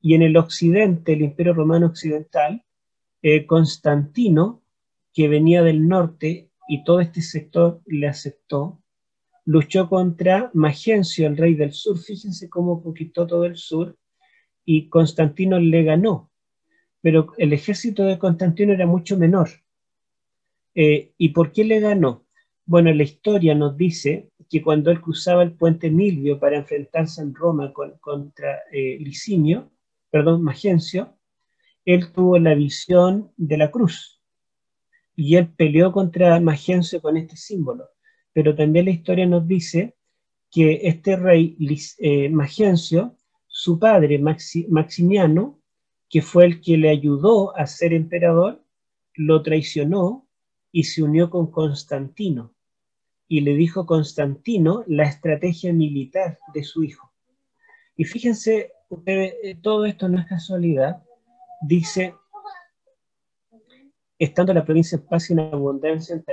Y en el occidente, el Imperio Romano Occidental, Constantino, que venía del norte y todo este sector le aceptó, luchó contra Magencio, el rey del sur. Fíjense cómo conquistó todo el sur y Constantino le ganó. Pero el ejército de Constantino era mucho menor. ¿Y por qué le ganó? Bueno, la historia nos dice que cuando él cruzaba el puente Milvio para enfrentarse en Roma contra Magencio, él tuvo la visión de la cruz y él peleó contra Magencio con este símbolo. Pero también la historia nos dice que este rey Magencio, su padre Maximiano, que fue el que le ayudó a ser emperador, lo traicionó y se unió con Constantino. Y le dijo Constantino la estrategia militar de su hijo. Y fíjense, todo esto no es casualidad. Dice, estando la provincia en paz y en abundancia,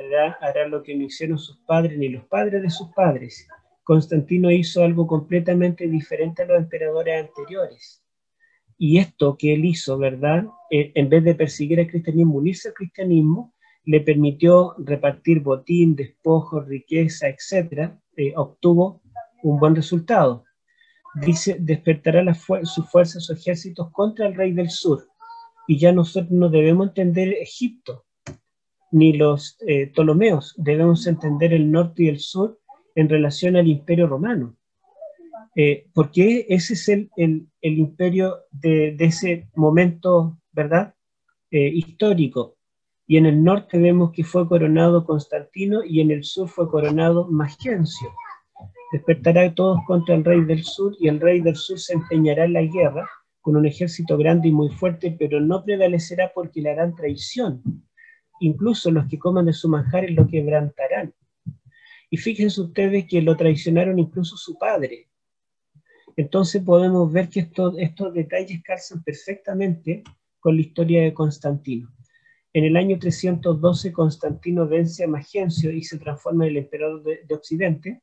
hará lo que no hicieron sus padres ni los padres de sus padres. Constantino hizo algo completamente diferente a los emperadores anteriores. Y esto que él hizo, ¿verdad? En vez de perseguir al cristianismo, unirse al cristianismo, le permitió repartir botín, despojos, riqueza, etc. Obtuvo un buen resultado. Dice, despertará sus fuerzas, sus ejércitos contra el rey del sur. Y ya nosotros no debemos entender Egipto, ni los Ptolomeos, debemos entender el norte y el sur en relación al Imperio Romano. Porque ese es el imperio de ese momento, ¿verdad? Histórico. Y en el norte vemos que fue coronado Constantino y en el sur fue coronado Magencio. Despertará a todos contra el rey del sur y el rey del sur se empeñará en la guerra con un ejército grande y muy fuerte, pero no prevalecerá porque le harán traición. Incluso los que coman de su manjar lo quebrantarán. Y fíjense ustedes que lo traicionaron incluso su padre. Entonces podemos ver que estos detalles calzan perfectamente con la historia de Constantino. En el año 312 Constantino vence a Magencio y se transforma en el emperador de Occidente,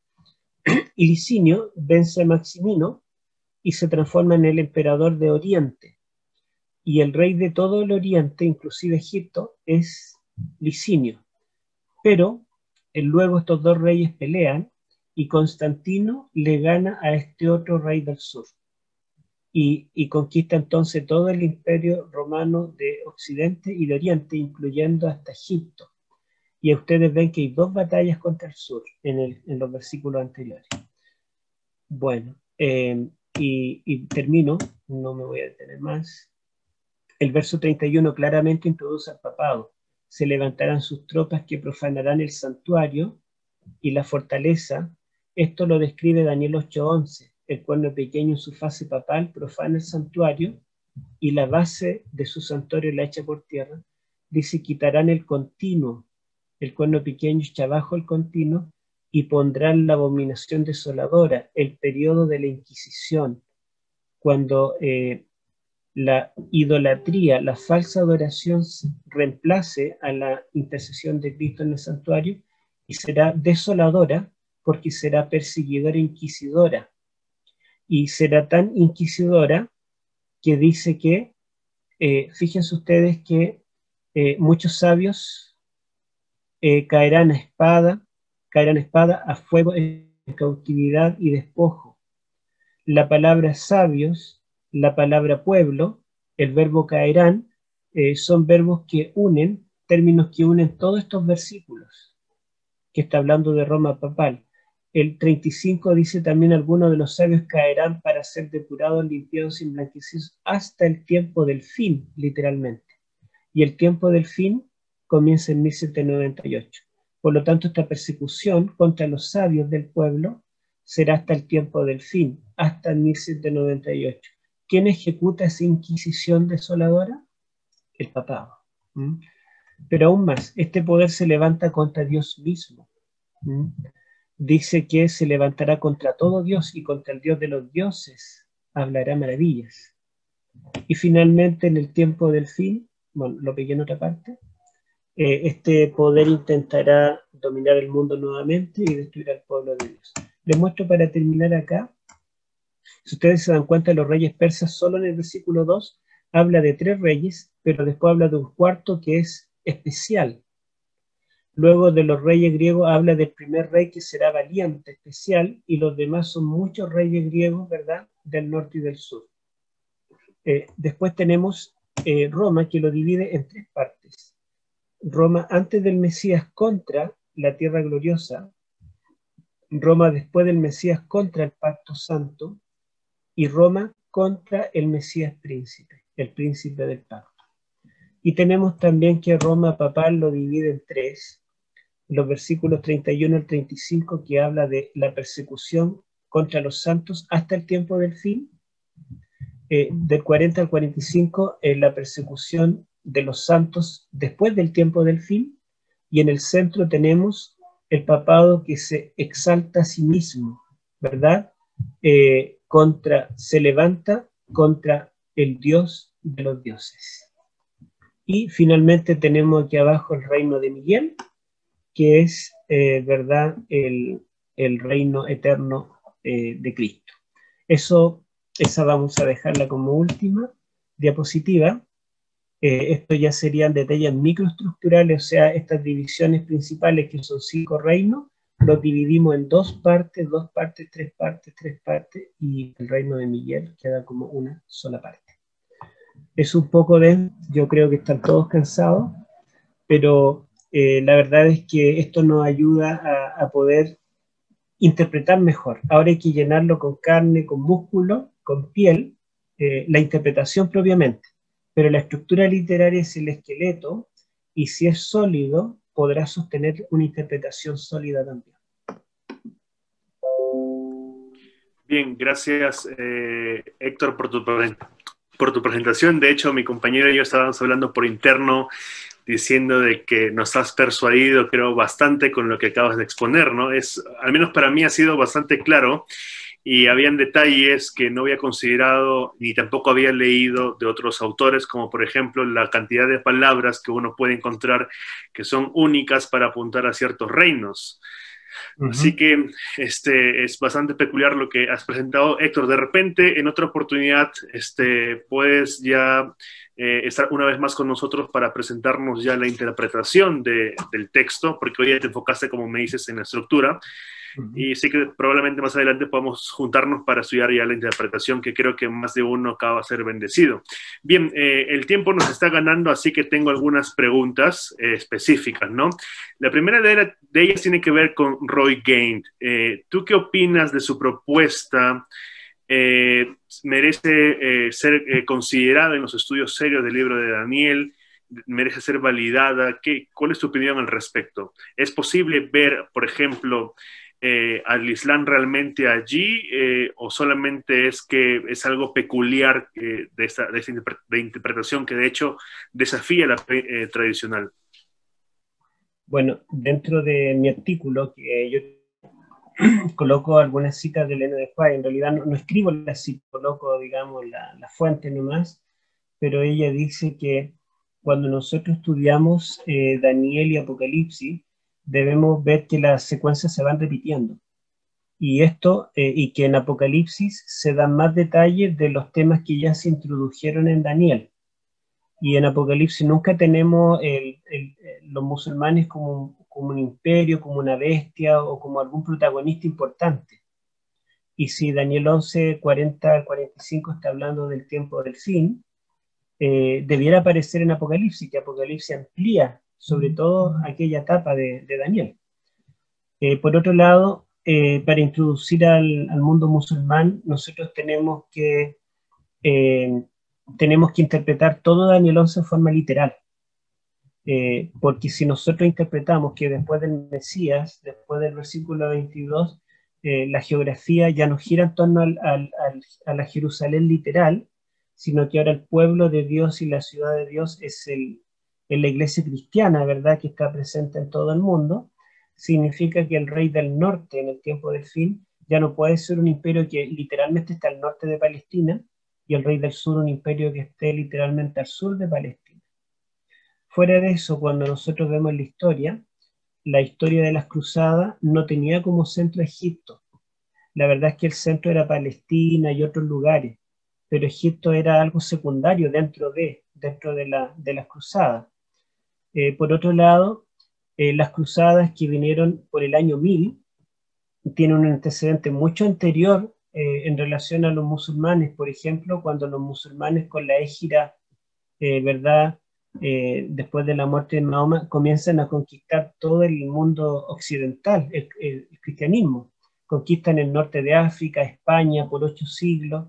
y Licinio vence a Maximino y se transforma en el emperador de Oriente. Y el rey de todo el Oriente, inclusive Egipto, es Licinio. Pero luego estos dos reyes pelean y Constantino le gana a este otro rey del sur. Y conquista entonces todo el imperio romano de Occidente y de Oriente, incluyendo hasta Egipto. Y ustedes ven que hay dos batallas contra el sur en los versículos anteriores. Bueno, y termino, no me voy a detener más. El verso 31 claramente introduce al papado. Se levantarán sus tropas que profanarán el santuario y la fortaleza. Esto lo describe Daniel 8:11. El cuerno pequeño en su fase papal profana el santuario y la base de su santuario la echa por tierra. Dice, quitarán el continuo, el cuerno pequeño echa abajo el continuo y pondrán la abominación desoladora, el periodo de la Inquisición, cuando la idolatría, la falsa adoración reemplace a la intercesión de Cristo en el santuario y será desoladora porque será perseguidora e inquisidora. Y será tan inquisidora que dice que, fíjense ustedes que muchos sabios caerán a espada, a fuego, en cautividad y despojo. La palabra sabios, la palabra pueblo, el verbo caerán, son verbos que unen, términos que unen todos estos versículos, que está hablando de Roma papal. El 35 dice también, algunos de los sabios caerán para ser depurados, limpiados y emblanquecidos hasta el tiempo del fin, literalmente. Y el tiempo del fin comienza en 1798. Por lo tanto, esta persecución contra los sabios del pueblo será hasta el tiempo del fin, hasta 1798. ¿Quién ejecuta esa inquisición desoladora? El papado. Pero aún más, este poder se levanta contra Dios mismo. Dice que se levantará contra todo Dios y contra el Dios de los dioses hablará maravillas. Y finalmente, en el tiempo del fin, bueno, lo pegué en otra parte, este poder intentará dominar el mundo nuevamente y destruir al pueblo de Dios. Les muestro para terminar acá. Si ustedes se dan cuenta, los reyes persas, solo en el versículo 2, habla de 3 reyes, pero después habla de un cuarto que es especial. Luego de los reyes griegos habla del primer rey que será valiente, especial, y los demás son muchos reyes griegos, ¿verdad?, del norte y del sur. Después tenemos Roma, que lo divide en 3 partes. Roma antes del Mesías contra la tierra gloriosa, Roma después del Mesías contra el pacto santo, y Roma contra el Mesías príncipe, el príncipe del pacto. Y tenemos también que Roma papal lo divide en 3, los versículos 31 al 35, que habla de la persecución contra los santos hasta el tiempo del fin, del 40 al 45, la persecución de los santos después del tiempo del fin, y en el centro tenemos el papado que se exalta a sí mismo, ¿verdad? Se levanta contra el Dios de los dioses. Y finalmente tenemos aquí abajo el reino de Miguel, que es, ¿verdad?, el reino eterno de Cristo. Esa vamos a dejarla como última diapositiva. Esto ya serían detalles microestructurales, o sea, estas divisiones principales que son 5 reinos, los dividimos en 2 partes, 3 partes, y el reino de Miguel queda como una sola parte. Es un poco yo creo que están todos cansados, pero la verdad es que esto nos ayuda a poder interpretar mejor. Ahora hay que llenarlo con carne, con músculo, con piel, la interpretación propiamente. Pero la estructura literaria es el esqueleto, y si es sólido, podrá sostener una interpretación sólida también. Bien, gracias Héctor por tu presentación. De hecho, mi compañero y yo estábamos hablando por interno diciendo de que nos has persuadido, creo, bastante con lo que acabas de exponer, ¿no? Al menos para mí ha sido bastante claro, y habían detalles que no había considerado ni tampoco había leído de otros autores, como por ejemplo la cantidad de palabras que uno puede encontrar que son únicas para apuntar a ciertos reinos. Así que es bastante peculiar lo que has presentado, Héctor. De repente, en otra oportunidad, puedes ya estar una vez más con nosotros para presentarnos ya la interpretación del texto, porque hoy ya te enfocaste, como me dices, en la estructura. Y sí que probablemente más adelante podamos juntarnos para estudiar ya la interpretación, que creo que más de uno acaba de ser bendecido. Bien, el tiempo nos está ganando, así que tengo algunas preguntas específicas, ¿no? La primera de ellas tiene que ver con Roy Gain. ¿Tú qué opinas de su propuesta? ¿Merece ser considerada en los estudios serios del libro de Daniel? ¿Merece ser validada? ¿Cuál es tu opinión al respecto? ¿Es posible ver, por ejemplo, al Islam realmente allí, o solamente es que es algo peculiar de esta interpretación que de hecho desafía la tradicional? Bueno, dentro de mi artículo, que yo coloco algunas citas de Elena de White, en realidad no escribo las citas, coloco, digamos, la fuente nomás, pero ella dice que cuando nosotros estudiamos Daniel y Apocalipsis, debemos ver que las secuencias se van repitiendo. Y y que en Apocalipsis se dan más detalles de los temas que ya se introdujeron en Daniel. Y en Apocalipsis nunca tenemos los musulmanes como un imperio, como una bestia o como algún protagonista importante. Y si Daniel 11, 40 al 45 está hablando del tiempo del fin, debiera aparecer en Apocalipsis, que Apocalipsis amplía sobre todo aquella etapa de Daniel. Por otro lado, para introducir al mundo musulmán, nosotros tenemos que interpretar todo Daniel 11 en forma literal. Porque si nosotros interpretamos que después del Mesías, después del versículo 22, la geografía ya no gira en torno a la Jerusalén literal, sino que ahora el pueblo de Dios y la ciudad de Dios es la iglesia cristiana, ¿verdad?, que está presente en todo el mundo. Significa que el rey del norte en el tiempo del fin ya no puede ser un imperio que literalmente está al norte de Palestina, y el rey del sur un imperio que esté literalmente al sur de Palestina. Fuera de eso, cuando nosotros vemos la historia de las cruzadas no tenía como centro Egipto. La verdad es que el centro era Palestina y otros lugares, pero Egipto era algo secundario dentro de las cruzadas. Por otro lado, las cruzadas que vinieron por el año 1000 tienen un antecedente mucho anterior en relación a los musulmanes. Por ejemplo, cuando los musulmanes con la égira, ¿verdad?, después de la muerte de Mahoma, comienzan a conquistar todo el mundo occidental, el cristianismo. Conquistan el norte de África, España por 8 siglos,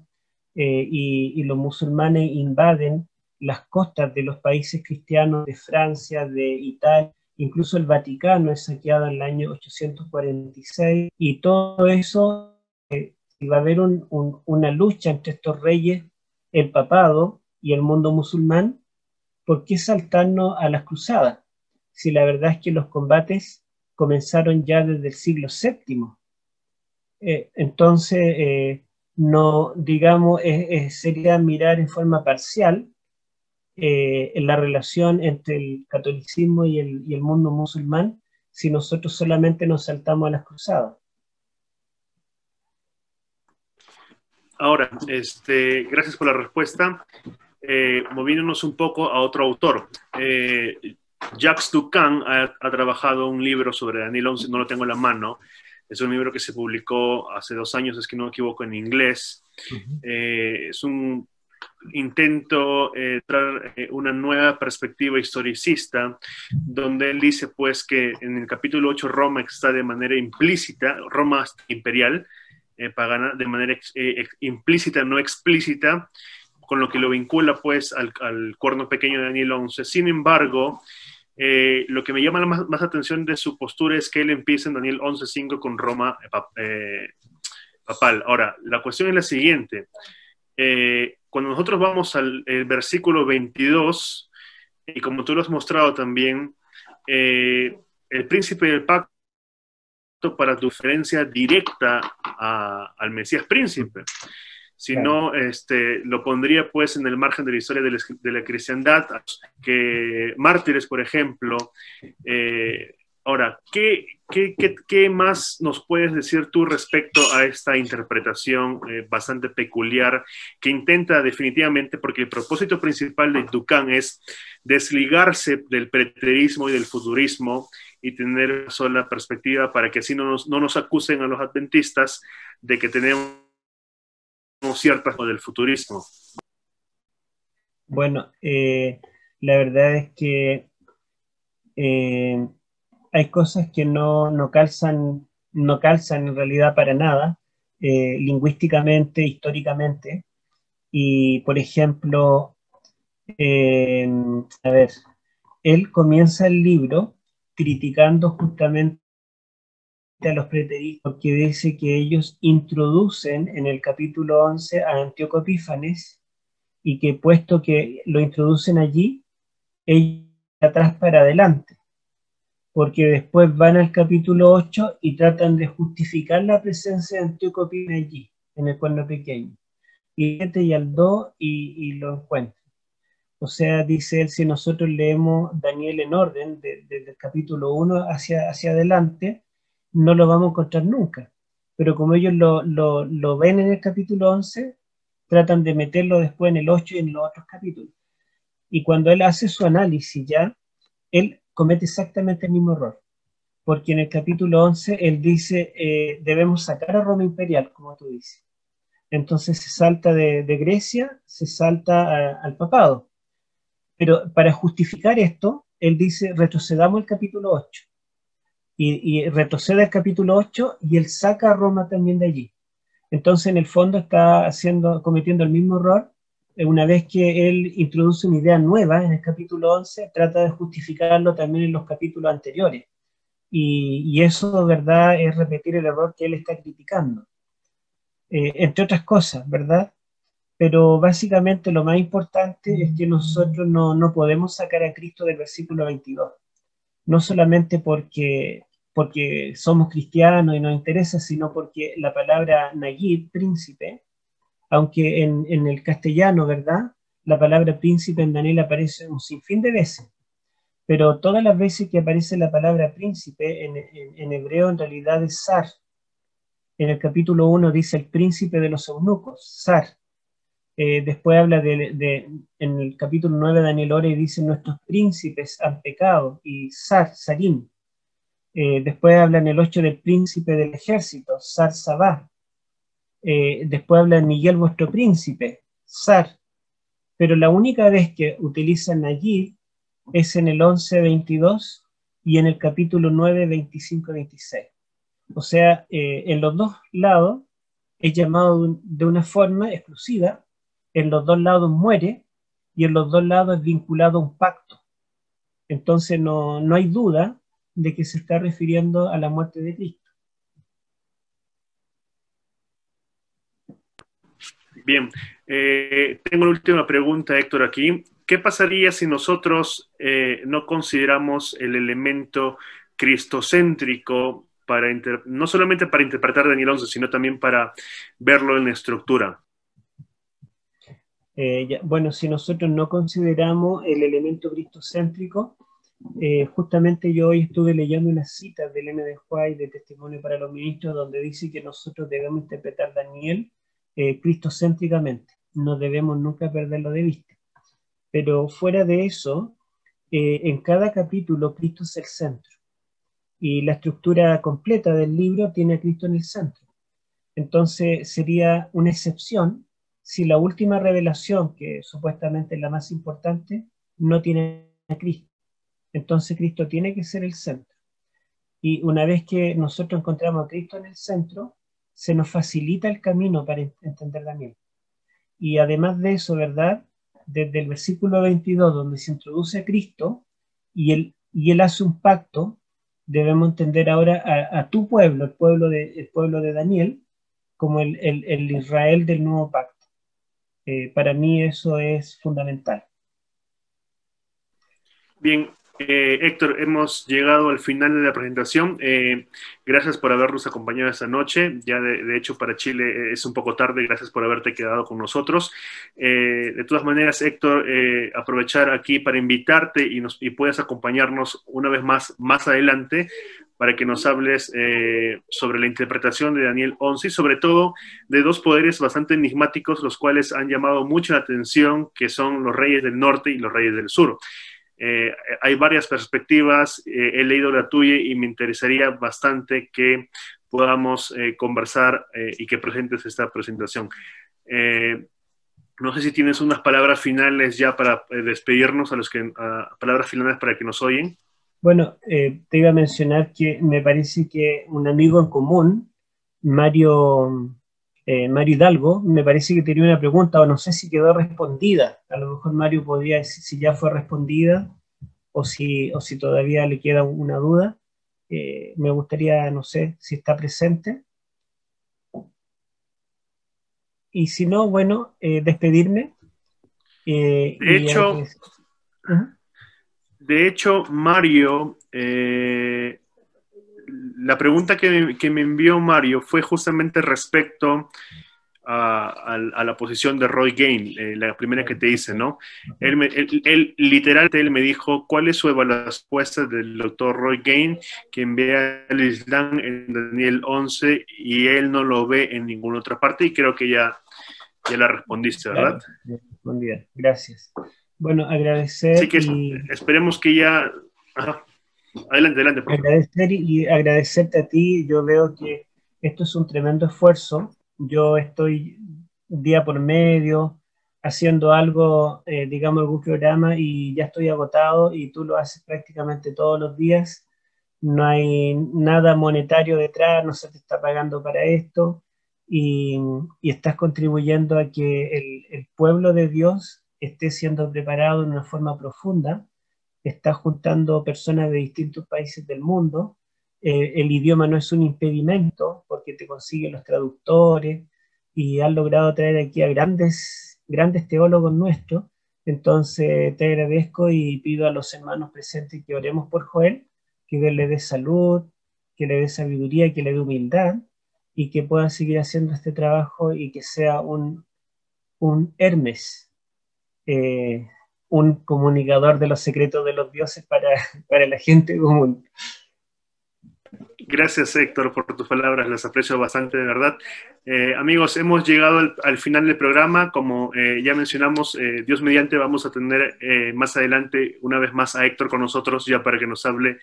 y los musulmanes invaden las costas de los países cristianos de Francia, de Italia, incluso el Vaticano es saqueado en el año 846, y todo eso, va a haber una lucha entre estos reyes, el papado y el mundo musulmán. ¿Por qué saltarnos a las cruzadas? Si la verdad es que los combates comenzaron ya desde el siglo VII. Entonces, no, digamos, sería mirar en forma parcial en la relación entre el catolicismo y el mundo musulmán si nosotros solamente nos saltamos a las cruzadas. Ahora, gracias por la respuesta. Moviéndonos un poco a otro autor. Jacques Ducan ha trabajado un libro sobre Daniel 11, no lo tengo en la mano. Es un libro que se publicó hace 2 años, es que no me equivoco, en inglés. Es un intento traer una nueva perspectiva historicista, donde él dice pues que en el capítulo 8 Roma está de manera implícita, Roma imperial, pagana, de manera implícita, no explícita, con lo que lo vincula pues al cuerno pequeño de Daniel 11. Sin embargo, lo que me llama más atención de su postura es que él empieza en Daniel 11:5 con Roma papal. Ahora, la cuestión es la siguiente. Cuando nosotros vamos al versículo 22, y como tú lo has mostrado también, el príncipe del pacto para tu referencia directa al Mesías príncipe. Si no, lo pondría pues en el margen de la historia de la cristiandad, que mártires, por ejemplo. Ahora, ¿qué más nos puedes decir tú respecto a esta interpretación bastante peculiar que intenta definitivamente, porque el propósito principal de Dukan es desligarse del preterismo y del futurismo y tener una sola perspectiva para que así no nos acusen a los adventistas de que tenemos ciertas del futurismo? Bueno, la verdad es que hay cosas que no calzan en realidad para nada, lingüísticamente, históricamente. Y, por ejemplo, a ver, él comienza el libro criticando justamente a los preteristas, porque dice que ellos introducen en el capítulo 11 a Antíoco Epífanes, y que puesto que lo introducen allí, ellos de atrás para adelante, porque después van al capítulo 8 y tratan de justificar la presencia de Antíoco Epífanes allí, en el cuerno pequeño, y al 2 y lo encuentran. O sea, dice él, si nosotros leemos Daniel en orden, desde el capítulo 1 hacia adelante, no lo vamos a encontrar nunca. Pero como ellos lo ven en el capítulo 11, tratan de meterlo después en el 8 y en los otros capítulos. Y cuando él hace su análisis ya, él comete exactamente el mismo error. Porque en el capítulo 11 él dice, debemos sacar a Roma imperial, como tú dices. Entonces se salta de Grecia, se salta al papado. Pero para justificar esto, él dice, retrocedamos el capítulo 8. Y retrocede al capítulo 8 y él saca a Roma también de allí. Entonces, en el fondo está cometiendo el mismo error. Una vez que él introduce una idea nueva en el capítulo 11, trata de justificarlo también en los capítulos anteriores. Y eso, ¿verdad?, es repetir el error que él está criticando. Entre otras cosas, ¿verdad? Pero básicamente lo más importante es que nosotros no podemos sacar a Cristo del versículo 22. No solamente porque somos cristianos y nos interesa, sino porque la palabra Nagib, príncipe, aunque en el castellano, ¿verdad?, la palabra príncipe en Daniel aparece un sinfín de veces, pero todas las veces que aparece la palabra príncipe en hebreo en realidad es zar. En el capítulo 1 dice el príncipe de los eunucos, zar. Después habla en el capítulo 9 de Daniel ora y dice nuestros príncipes han pecado, y zar, zarim. Después habla en el 8 del príncipe del ejército, zar sabá. Después habla de Miguel vuestro príncipe, zar. Pero la única vez que utilizan allí es en el 11:22 y en el capítulo 9, 25-26. O sea, en los dos lados es llamado de una forma exclusiva, en los dos lados muere y en los dos lados es vinculado a un pacto. Entonces no hay duda de que se está refiriendo a la muerte de Cristo. Bien, tengo una última pregunta, Héctor, aquí. ¿Qué pasaría si nosotros no consideramos el elemento cristocéntrico no solamente para interpretar Daniel 11, sino también para verlo en la estructura? Bueno, si nosotros no consideramos el elemento cristocéntrico, justamente yo hoy estuve leyendo unas citas del N. de White de Testimonio para los Ministros, donde dice que nosotros debemos interpretar Daniel cristocéntricamente, no debemos nunca perderlo de vista. Pero fuera de eso, en cada capítulo Cristo es el centro, y la estructura completa del libro tiene a Cristo en el centro. Entonces sería una excepción si la última revelación, que supuestamente es la más importante, no tiene a Cristo. Entonces Cristo tiene que ser el centro. Y una vez que nosotros encontramos a Cristo en el centro, se nos facilita el camino para entender Daniel. Y además de eso, ¿verdad? Desde el versículo 22, donde se introduce a Cristo, y él hace un pacto, debemos entender ahora a tu pueblo, el pueblo de Daniel, como el Israel del nuevo pacto. Para mí eso es fundamental. Bien, Héctor, hemos llegado al final de la presentación. Gracias por habernos acompañado esta noche. Ya de hecho para Chile es un poco tarde. Gracias por haberte quedado con nosotros. De todas maneras, Héctor, aprovechar aquí para invitarte y puedas acompañarnos una vez más adelante para que nos hables sobre la interpretación de Daniel 11 y sobre todo de dos poderes bastante enigmáticos, los cuales han llamado mucho la atención, que son los reyes del norte y los reyes del sur. Hay varias perspectivas, he leído la tuya y me interesaría bastante que podamos conversar y que presentes esta presentación. No sé si tienes unas palabras finales ya para despedirnos palabras finales para que nos oyen. Bueno, te iba a mencionar que me parece que un amigo en común, Mario Hidalgo, me parece que tenía una pregunta, o no sé si quedó respondida. A lo mejor Mario podría decir si ya fue respondida o si todavía le queda una duda. Me gustaría, no sé, si está presente. Y si no, bueno, despedirme. De hecho, Mario, la pregunta que me envió Mario fue justamente respecto a la posición de Roy Gane, la primera que te hice, ¿no? Él literalmente me dijo cuál es su evaluación del doctor Roy Gane, quien ve al Islam en Daniel 11 y él no lo ve en ninguna otra parte, y creo que ya la respondiste, ¿verdad? Claro, respondida. Gracias. Bueno, agradecer. Así que esperemos que ya... Ajá. Adelante, por favor. Agradecer y agradecerte a ti. Yo veo que esto es un tremendo esfuerzo. Yo estoy día por medio haciendo algo, digamos, algún programa, y ya estoy agotado, y tú lo haces prácticamente todos los días. No hay nada monetario detrás, no se te está pagando para esto, y estás contribuyendo a que el pueblo de Dios esté siendo preparado de una forma profunda. Está juntando personas de distintos países del mundo. El idioma no es un impedimento porque te consiguen los traductores, y han logrado traer aquí a grandes teólogos nuestros. Entonces te agradezco y pido a los hermanos presentes que oremos por Joel, que Dios le dé salud, que le dé sabiduría, que le dé humildad, y que pueda seguir haciendo este trabajo y que sea un Hermes, un comunicador de los secretos de los dioses para la gente común. Gracias, Héctor, por tus palabras, las aprecio bastante, de verdad. Amigos, hemos llegado al final del programa. Como ya mencionamos, Dios mediante vamos a tener más adelante una vez más a Héctor con nosotros, ya para que nos hable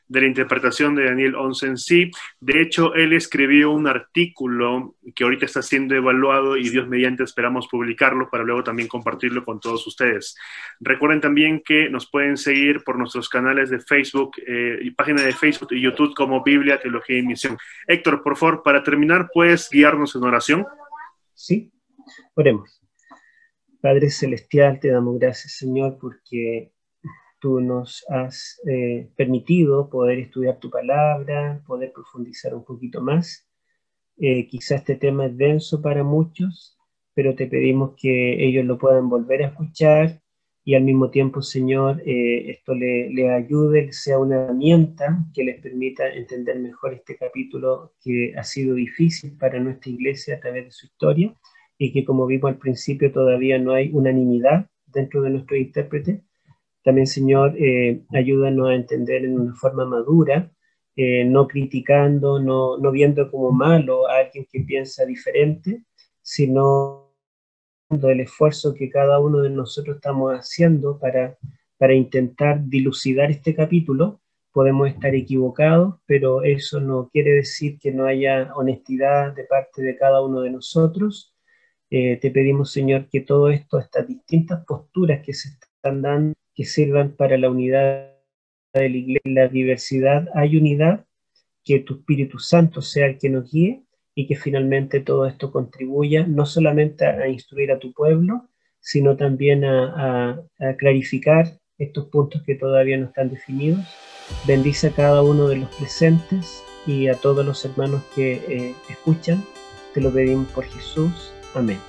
de la interpretación de Daniel 11 en sí. De hecho, él escribió un artículo que ahorita está siendo evaluado y Dios mediante esperamos publicarlo para luego también compartirlo con todos ustedes. Recuerden también que nos pueden seguir por nuestros canales de Facebook y página de Facebook y YouTube como Biblia, Teología y Misión. Héctor, por favor, para terminar, ¿puedes guiarnos en oración? Sí, oremos. Padre Celestial, te damos gracias, Señor, porque tú nos has permitido poder estudiar tu palabra, poder profundizar un poquito más. Quizá este tema es denso para muchos, pero te pedimos que ellos lo puedan volver a escuchar, y al mismo tiempo, Señor, esto le ayude, sea una herramienta que les permita entender mejor este capítulo que ha sido difícil para nuestra iglesia a través de su historia, y que, como vimos al principio, todavía no hay unanimidad dentro de nuestros intérpretes. También, Señor, ayúdanos a entender en una forma madura, no criticando, no viendo como malo a alguien que piensa diferente, sino el esfuerzo que cada uno de nosotros estamos haciendo para intentar dilucidar este capítulo. Podemos estar equivocados, pero eso no quiere decir que no haya honestidad de parte de cada uno de nosotros. Te pedimos, Señor, que todo esto, estas distintas posturas que se están dando, que sirvan para la unidad de la Iglesia. En la diversidad hay unidad, que tu Espíritu Santo sea el que nos guíe y que finalmente todo esto contribuya no solamente a instruir a tu pueblo, sino también a clarificar estos puntos que todavía no están definidos. Bendice a cada uno de los presentes y a todos los hermanos que escuchan. Te lo pedimos por Jesús. Amén.